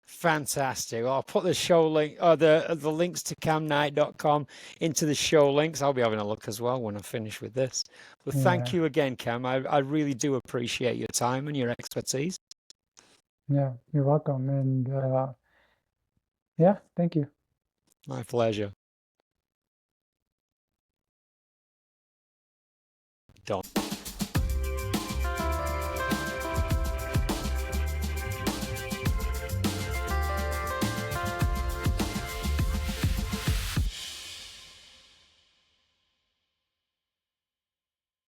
Fantastic. Well, I'll put the show link, the links to camknight.com into the show links. I'll be having a look as well when I finish with this. But thank Yeah, you again, Cam. I really do appreciate your time and your expertise. yeah, you're welcome. And yeah, thank you. My pleasure. Done.